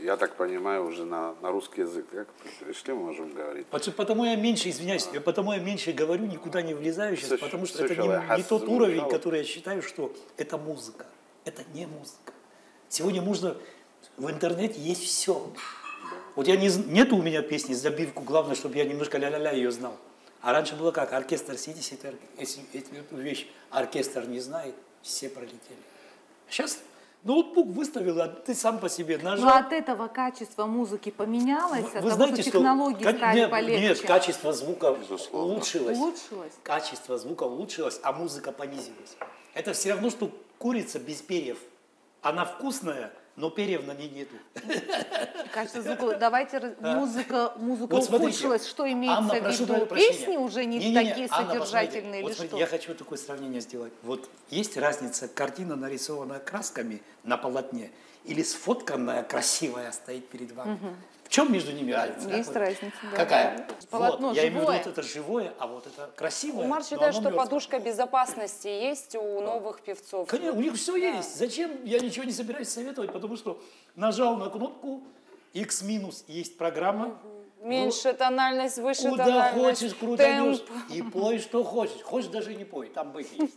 я так понимаю, уже на русский язык, как пришли, мы можем говорить. Потому я меньше, извиняюсь, потому я меньше говорю, никуда не влезаю сейчас, потому что это не тот уровень, который я считаю, что это музыка. Это не музыка. Сегодня можно, в интернете есть все. Вот нету у меня песни забивку, главное, чтобы я немножко ля-ля-ля ее знал. А раньше было как? Оркестр сидит, если эту вещь оркестр не знает, все пролетели. Сейчас ноутбук выставил, а ты сам по себе нажал. Но от этого качество музыки поменялось, от того, знаете, что технологии стали полегче? Нет, качество звука Безусловно. улучшилось. Улучшилось? Качество звука улучшилось, а музыка понизилась. Это все равно, что курица без перьев. Она вкусная, но перьев на ней нету. Качество звука. Давайте музыка вот смотрите, ухудшилась. Что имеется Анна, в виду? прошу Песни уже не такие Анна, содержательные или вот что? Я хочу такое сравнение сделать. Вот есть разница, картина, нарисованная красками на полотне, или сфотканная, красивая, стоит перед вами. В чем между ними разница? Есть разница, да. Какая? Полотно вот, я имею в виду, живое. вот это живое, а вот это красивое. Умар но считает, оно что мертвое. подушка безопасности есть у новых певцов. Конечно, у них все есть. Зачем? Я ничего не собираюсь советовать, потому что нажал на кнопку X-, есть программа. Меньше тональность, выше Куда тональность, хочешь, крутанешь темп. и пой, что хочешь. Хочешь, даже не пой, там быть есть.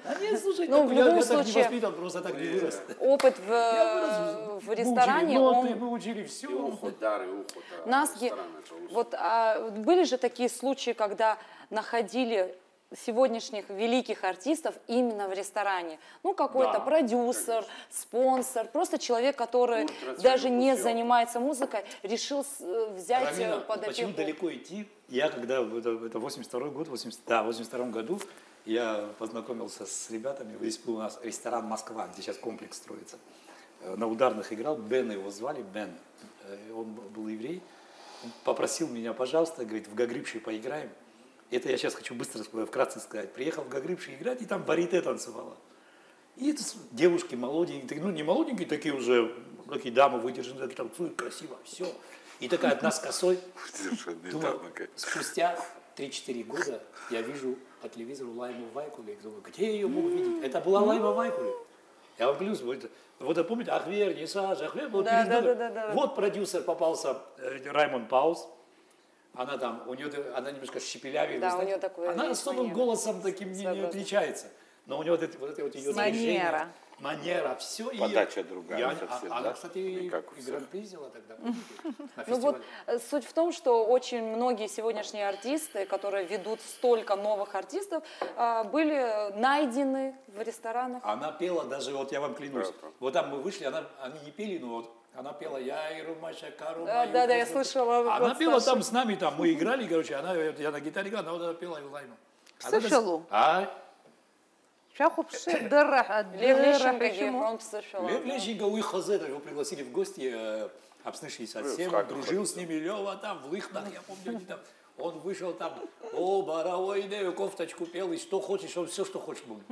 А нет, слушай, Ну, в я любом так не случае, воспитан, просто так не вырос. Опыт вырос, в ресторане, мы учили ноты, он... мы учили все. Нас были же такие случаи, когда находили сегодняшних великих артистов именно в ресторане. Ну, какой-то продюсер, спонсор, просто человек, который даже не занимается музыкой, решил взять Рамина, под опеку. почему далеко идти? Я когда, это 82-й год, в 82-м году, я познакомился с ребятами, здесь был у нас ресторан «Москва», где сейчас комплекс строится. На ударных играл, Бен его звали, Бен, он был еврей. Он попросил меня, пожалуйста, говорит, в Гагрипши поиграем. Это я сейчас хочу быстро вкратце сказать. Приехал в Гагрипши играть, и там барите танцевала. И это девушки молоденькие, ну не молоденькие, такие уже, такие дамы выдержанные, такие танцуют красиво, все. И такая одна с косой. Думаю, спустя 3-4 года я вижу по телевизору Лайму Вайкуле. Думаю, где я ее мог видеть? Это была Лайма Вайкуле. Я вам клянусь, вот помните, Ахвер, Несаж, Ахвер. Вот, вот продюсер попался, Раймонд Паус. Она там, у нее, она немножко щепелявее. Да, у нее такой. Она особым голосом таким не отличается. Но у нее вот эти ее Манера. Манера, все. Подача другая. Она, кстати, и Гран-при взяла тогда. Ну вот суть в том, что очень многие сегодняшние артисты, которые ведут столько новых артистов, были найдены в ресторанах. Она пела даже, вот я вам клянусь, вот там мы вышли, они не пели, но вот она пела «Я и Румача, Кару». Да, я слышала. Она пела там с нами, там мы играли, короче, я на гитаре играл, она вот пела и Лайма. Слышалу? Лев Лещенко, у их Хозета, его пригласили в гости, обснышли совсем, дружил с ними, Лева там, в Лыхнах, я помню, они там, он вышел там, о, баровойную кофточку пел, и что хочешь, он все, что хочешь будет.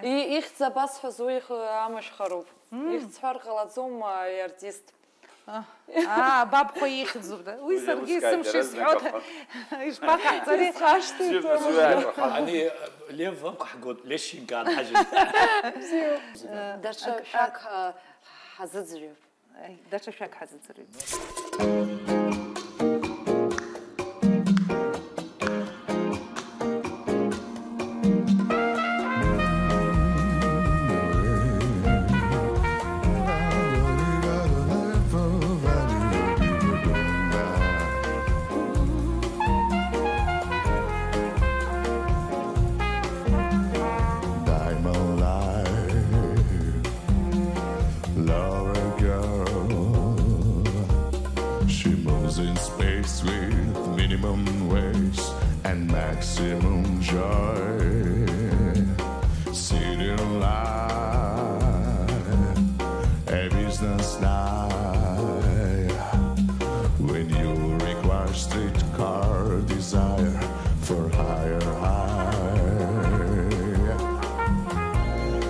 И их запас фазуих амыш харуб. Их цфар халацом и артист. баб поехать, да? Уй, Сергей, сам 6 год. Ишь, пока, цари. Они Лев вам год, Лещенко, Даша шаг хазыцрю. Даша шаг хазыцрю. Maximum joy, city life, a business night. When you require streetcar desire for higher high,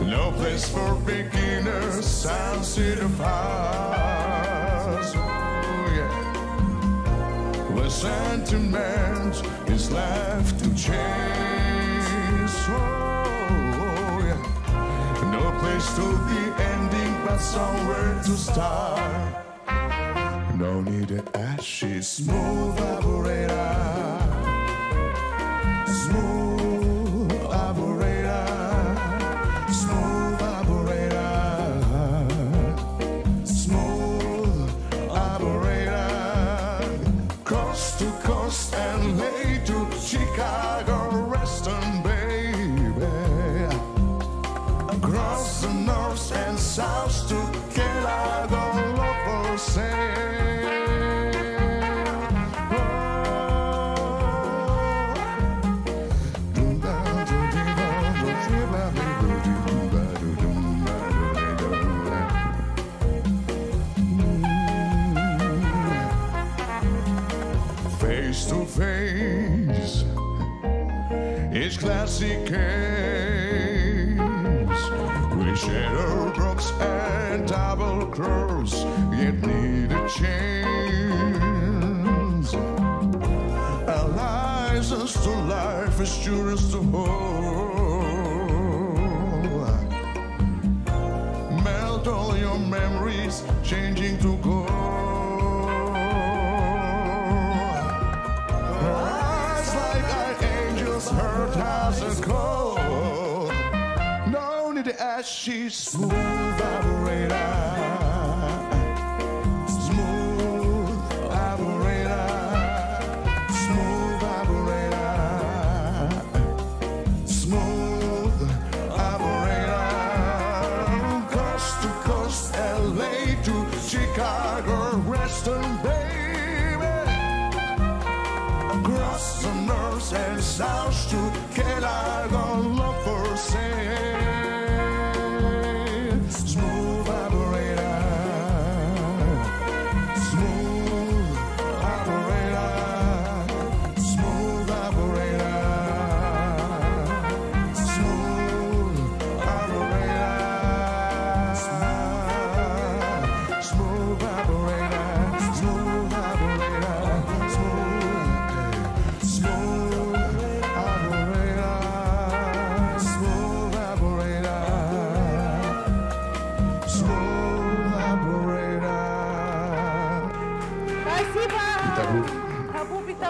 no place for beginners, Sound City Pass. The sentiment is left to change. Oh, yeah. No place to be ending, but somewhere to start. No needed ashes, smooth operator. Smooth operator. Smooth operator. Smooth operator. Coast to coast and lay to Chicago, Reston, baby. Across the north and south to Kellogg, local say. Face to face, it's classic case with shadow brooks and double cross, yet need a change. A license to life, assurance to hope. Melt all your memories, changing to gold. Hurt as a cold. No need to ask, she's smooth operator. Smooth operator. Smooth operator. Smooth operator. Coast to coast, LA to Chicago, Reston, baby. Across the north and south to Kellogg, love for sale. Smooth operator.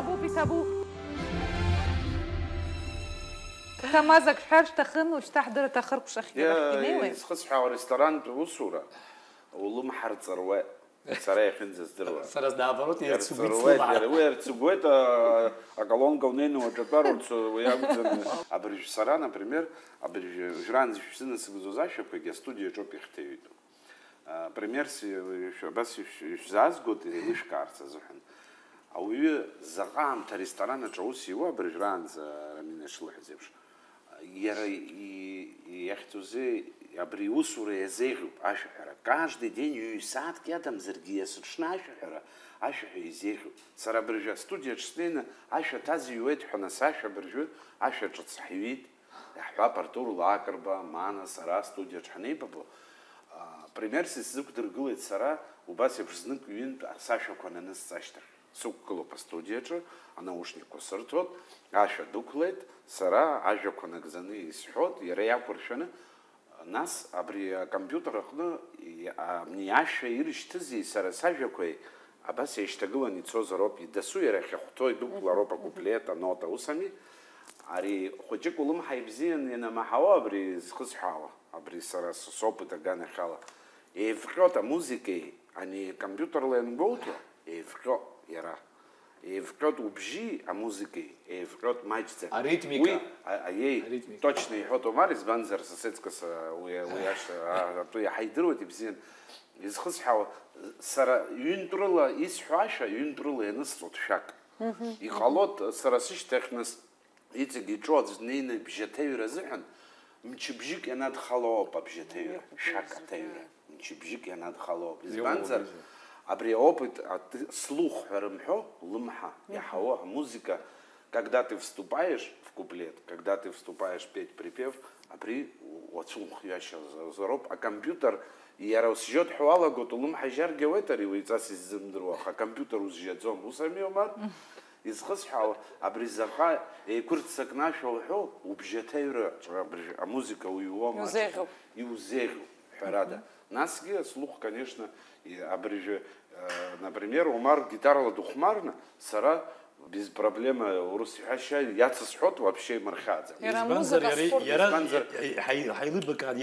بيتابو بيتابو تمازك حرش تخن وش تحضر تخرب شخير يا خص حاول ريستوران وصورة والله ما حرت ثروات سرايا خنزس دروا Сараз наоборот, я ثروات يا وير ثروات أقلون قونين وجبار ويا أبرج سرا, например, أبرج جران زيشنا سبزوزاشة بيجي студия جو بيختيويتو пример еще بس زاز قلت ليش كارثة زحن أو زقام تريستوران جوسي وأبرج جران من الشلح زيبش يختوزي абриусура езегуб ашахара каждый день юсат кедам зергиесут шнашахара ашах езегуб сара брижа студия чслена аша тази юет хана саша брижу аша чцхивит яхва партур лакарба мана сара студия чхнебабо пример сизук дыргылет сара убасе бжзнык юин саша конаныс саштар суккало по студиячу а наушник косыртот аша дуклет сара ажа конагзаны исхот ярея куршана нас абри компьютерахны ниаша ирштизи сара сажакой абас ештагылани цозароп идасу ерахтой дукла ропа куплета нота усами ари хочекулум хайбзин на махава абри схсхава абри сара сопыта гана хала еврота музыки они компьютерлен голто евро яра еврот убжи а музыки еврот мачца аритмика ей точно يحطوا مارس بنزر سسيتكس وياش تو يحيدروت بزين يسخصحوا سرا ينترلا يسحاشا ينترلا ينصت شاك يخلط سراسيش تخنس يتجي جوز نين بجتاي رزحن مشبجيك انا دخلوا بجتاي شاك تاي مشبجيك انا دخلوا بنزر Абри опыт, слух рамхо, лымха, яхао, музыка, когда ты вступаешь в куплет, когда ты вступаешь петь припев, абри вот слух я сейчас зароб, а компьютер я рассчет хуала год лымха жар геоэтери уйцас из земдруах, а компьютер узжет зом усами омар, из хасхау, абри заха, и куртсак нашел хо, убжетейра, а музыка уйуома, и узегу, харада. Нас слух, конечно, и абриже, например, Умар гитара духмарна, сара без проблемы урусихаща, я цесхот вообще мархадзе. Избанзар хайлыбы кад,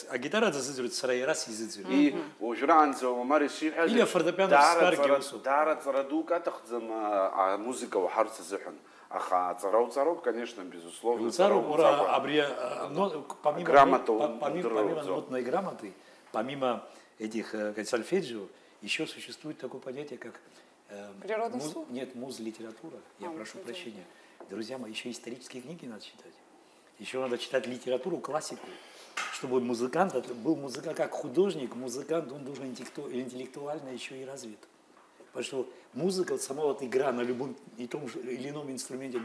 а гитара зазыдзурит, сара ярас изыдзурит. И ужранзе Умар ишиха. Или фортепиано старгиосу. Дара царадука тахзам, а музыка ухарца зыхан. Аха, царау, конечно, безусловно. Цару ура абрия, помимо нотной грамоты, помимо этих сольфеджио, еще существует такое понятие, как нет, муз-литература. Я прошу прощения. Друзья мои, еще исторические книги надо читать. Еще надо читать литературу, классику. Чтобы музыкант, был музыкант как художник, музыкант, он должен интеллектуально еще и развит. Потому что музыка, сама вот игра на любом и том же или ином инструменте,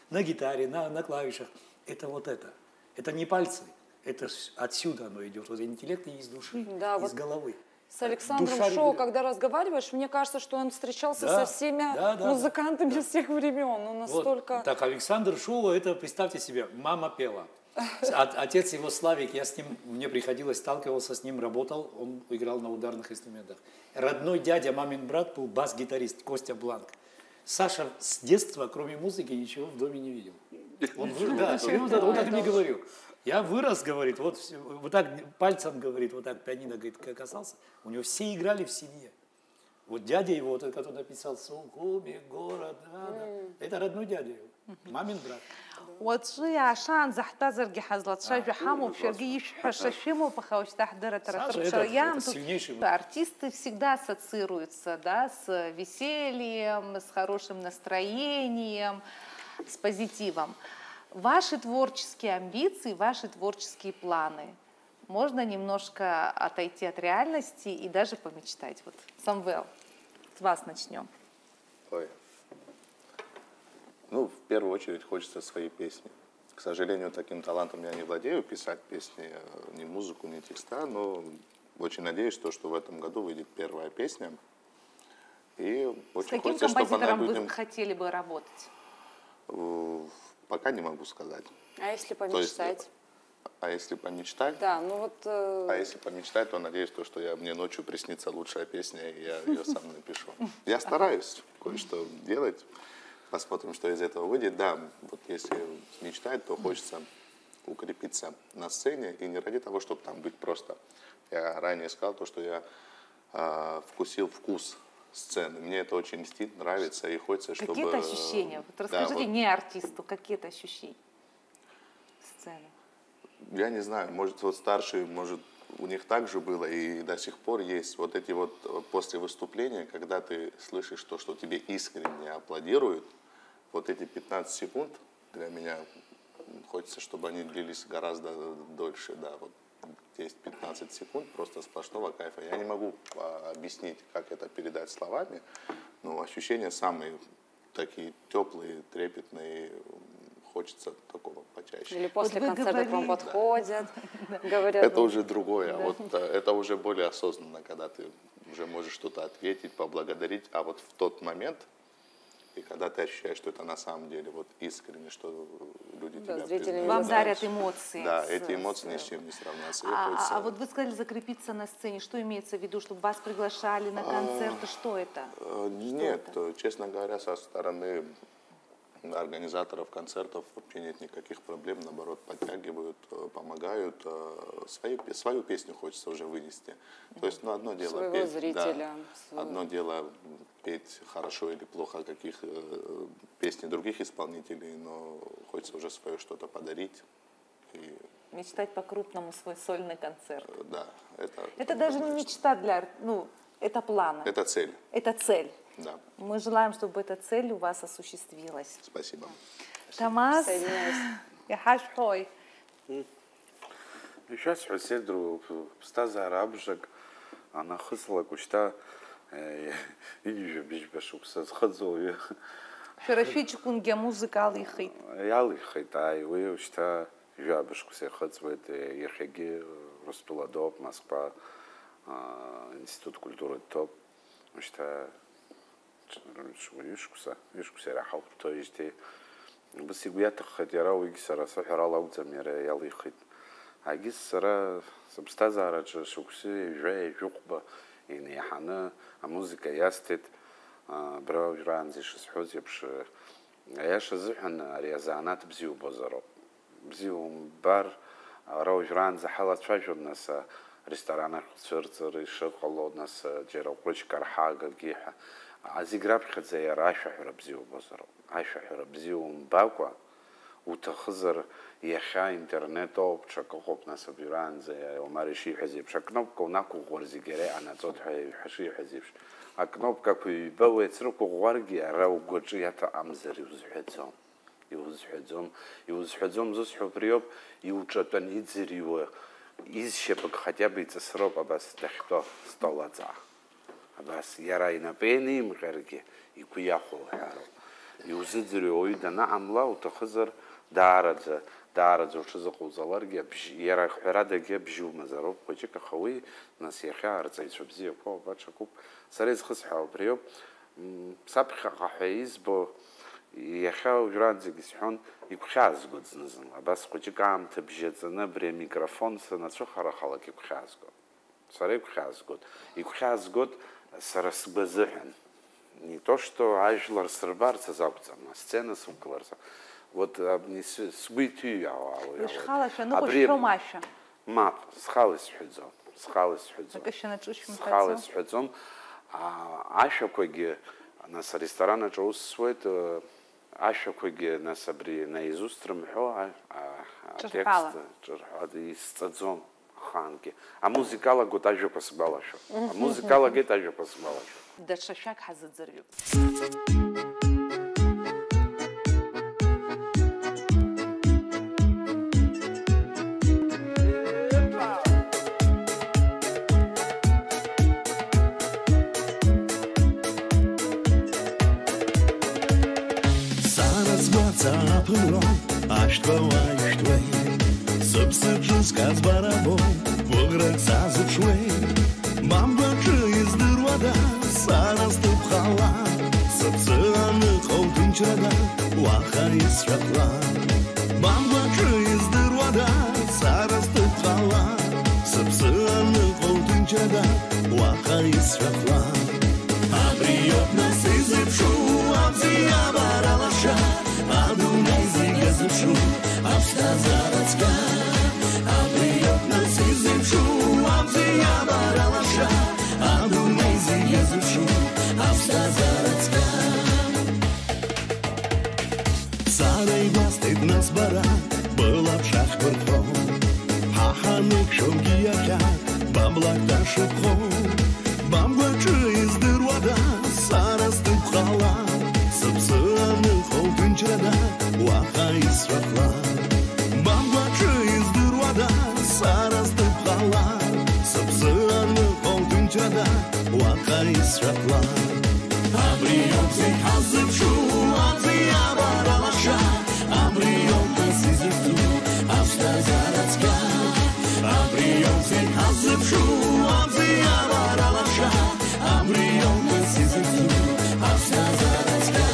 на гитаре, на клавишах, это вот это. Это не пальцы. Это отсюда оно идет. Вот интеллект из души, да, из головы. С Александром Шоу, когда разговариваешь, мне кажется, что он встречался со всеми музыкантами всех времен. Он настолько... Вот. Так, Александр Шоу, это, представьте себе, мама пела. Отец его Славик, мне приходилось, сталкивался с ним, работал, он играл на ударных инструментах. Родной дядя, мамин брат, был бас-гитарист Костя Бланк. Саша с детства, кроме музыки, ничего в доме не видел. Да, серьезно, он так мне говорил. Я вырос, говорит, вот так пальцем, говорит, вот так пианино, говорит, касался. У него все играли в семье. Вот дядя его, вот, который написал «Сухуми, город», это родной дядя его, мамин брат. وتشي عشان زحتازر جحزلت شاي حمو بشرقي يشحششمو بخوش تحضر это артисты всегда ассоциируются, да, с весельем, с хорошим настроением, с позитивом. Ваши творческие амбиции, ваши творческие планы. Можно немножко отойти от реальности и даже помечтать. Вот, Самвел, с вас начнем. Ой. Ну, в первую очередь хочется свои песни. К сожалению, таким талантом я не владею, писать песни, ни музыку, ни текста, но очень надеюсь, что в этом году выйдет первая песня. И очень с каким хочется, композитором вы хотели бы работать? Пока не могу сказать. А если помечтать? А если помечтать? Да, ну вот... А если помечтать, то надеюсь, что мне ночью приснится лучшая песня, и я ее сам напишу. Я стараюсь кое-что делать. посмотрим, что из этого выйдет. Да, вот если мечтать, то хочется укрепиться на сцене, и не ради того, чтобы там быть просто. Я ранее сказал то, что я вкусил вкус сцены. Мне это очень льстит, нравится, и хочется, чтобы... Какие-то ощущения? Вот расскажите, вот, не артисту, какие-то ощущения сцены. Я не знаю, может, вот старшие, может, у них так же было, и до сих пор есть вот эти вот после выступления, когда ты слышишь то, что тебе искренне аплодируют, вот эти 15 секунд для меня хочется, чтобы они длились гораздо дольше, да, вот 10-15 секунд просто сплошного кайфа. Я не могу объяснить, как это передать словами, но ощущения самые такие теплые, трепетные. Хочется такого почаще. Или после концерта к вам подходят, говорят. Это уже другое. Вот это уже более осознанно, когда ты уже можешь что-то ответить, поблагодарить. А вот в тот момент, и когда ты ощущаешь, что это на самом деле вот искренне, что люди тебя признают. Вам дарят эмоции. Да, эти эмоции ни с чем не сравнятся. А вот вы сказали закрепиться на сцене. Что имеется в виду, чтобы вас приглашали на концерты? Что это? Нет, честно говоря, со стороны организаторов концертов вообще нет никаких проблем, наоборот, подтягивают, помогают. Свою песню хочется уже вынести. То есть, ну, одно дело своего петь, зрителя. Да, одно дело петь хорошо или плохо каких песни других исполнителей, но хочется уже свое что-то подарить. И... Мечтать по-крупному свой сольный концерт. Да, это даже не мечта для, ну, это планы. Это цель. Это цель. Да. Мы желаем, чтобы эта цель у вас осуществилась. Спасибо. Тамас, я хашхой. Сейчас Хусейдру стазар абжак, она хысла кучта, и же бешбешукса схадзою. Шерафичкунге музыка алихит. Алихит, ай, вы учта жабешкусе хадзвет, ехеги Ростуладоп, Москва, Институт культуры ТОП, учта вишкусе рахал, то есть بس يقولك خديرة ويكسر صحيح الله وزمير يلا يخد عجز سبستازارة شوكسي جاي جوقبة يعني حنا الموسيقى يستد براو جرانزي شسحوز يبش عياش زحن ريازانات بزيو بزرو بزيو بار راو جرانزي حالات فاجر ناس ريستورانات شرطر شغلوا ناس جرا وقش كرحاجة جيحة عزيجراب خزايا راشة حربزيو بزرو عايشة حربزيو مباقوا وتخزر يخا انترنت او بشكل ناس بيران زي وماري شي حزب شكنوب كوناكو غورزي جري انا صوت حشي حزب اكنوب كاكو باوي تركو غورغي راو غوجياتا امزر يوزحزوم زوسحو بريوب يوچتن يزريو изщепок хотя бы цесроба бас дахто столаца бас ярайна пени мгерги и куяхо харо يوزدري ويدا نعم لا وتخزر دارج وشزق وزلارجي يرى حراده جاب جو مزروب وجهك خوي ناس يخار زي شبزي كو باتشكوب سريز خصحه بريوب صبخ قحيز بو يخاو جرانزي جسحون يكخاز قد نزن بس وجهك عم تبجزنا بري ميكروفون سنه شو خرا خلك يكخاز قد سري يكخاز قد سرس بزحن не то, что айжлар србарца заукца на сцена сумкларца. Вот не сгуйтю я. Шхалаша, ну хоть что маша. Мап, схалис худзом. Схалис худзом. Аша коги нас ресторана джоус свет аша коги нас абри наизусть рамхо текст чархади стадзом ханки. А музыкала готажо посбалаша. А музыкала готажо посбалаша. Да шашак хазадзарю. Зараз глаза пылом, аж твой, собственно, сказ барабон, вограк зазучвей, мам бачу из дырвада. Сарас тупхала, сапсаны холтынчада, уаха из шахла. Бамбачы из дырвада, сарас тупхала, сапсаны холтынчада, уаха из шахла. А приют нас изыпшу, абзия барала. аблакта шыпхол, бамгачы издырвада сарасты қала, сыпсыны қолтын жырада уақа исрақла. Бамгачы издырвада сарасты қала, сыпсыны қолтын жырада уақа исрақла. Абриёмцы хазыпшу, азия баралаша, абриёмцы сизыпту, австазаратска. Абриёмцы хазыпшу, азия баралаша, абриёмцы сизыпту, австазаратска.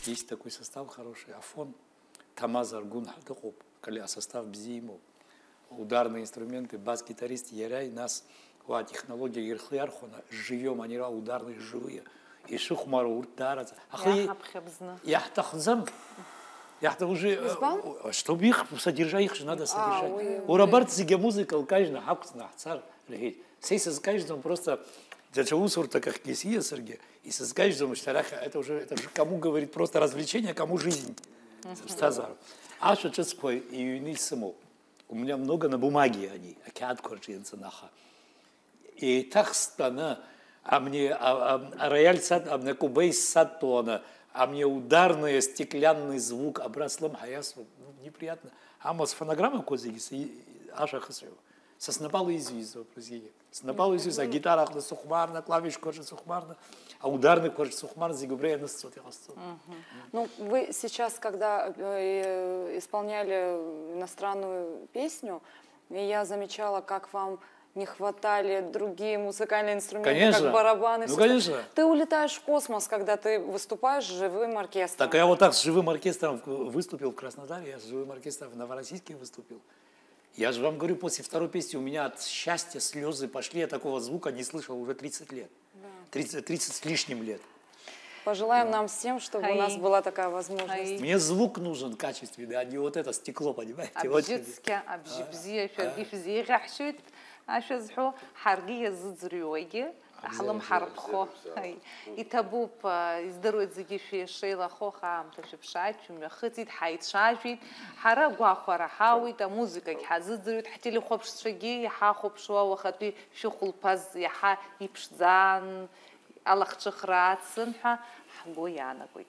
Есть такой состав хороший, Афон, Тамаз Аргун Хадыкоп, коли состав бзимов, ударные инструменты, бас-гитарист Яряй, нас, технология Ерхлярхона, живем, они ударные живые. И шухмару уртараться. Я тахзам. Я уже, чтобы их содержать, их же надо содержать. У Роберта Зиге музыка, каждый хакусна, царь, сейся с каждым просто зачаусурта как кисия Сергей, и с каждым штараха, это же кому говорит просто развлечение, кому жизнь. А что ческой и юнисимо. У меня много на бумаге они, акад корчится наха. И так стана, а мне рояль сад, а мне кубейс сад тона, а мне ударный стеклянный звук обраслом хаясу, неприятно. А мы с фонограммой козыги, аша хасрю. Со снапалу извизу, прозги. Снапалу извизу, а гитара на сухмарна, клавиш корчит сухмарна, а ударный корчит сухмарна, зигубрея на сцоте. Ну, вы сейчас, когда исполняли иностранную песню, я замечала, как вам не хватали другие музыкальные инструменты, конечно, как барабаны. Ну, конечно. Ты улетаешь в космос, когда ты выступаешь с живым оркестром. Так я вот так с живым оркестром выступил в Краснодаре, я с живым оркестром в Новороссийске выступил. Я же вам говорю, после второй песни у меня от счастья слезы пошли, я такого звука не слышал уже 30 лет. Да. 30 с лишним лет. Пожелаем нам всем, чтобы у нас была такая возможность. Мне звук нужен качественный, а не вот это стекло, понимаете? أشزحو حرقية زدريوية أحلم حرب خو يتبوب يزدروت زجي في الشيلة خو خام تشبشات شو مخطيت حيت شاجيت حرق وآخر حاوي تموزيكا حزدروت حتى لي خوب شترجي يحا خوب شوا وخطي شغل باز يحا يبشزان الله خشخرات سنحة حقوي أنا قلت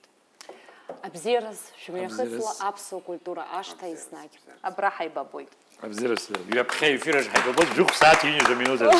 أبزيرز شو مخطلة أبسو كولتورا أشتا يسناج أبراحي بابويت أبزيرز يا بخير فيرج حيبقى جوخ ساعتين يا زميلو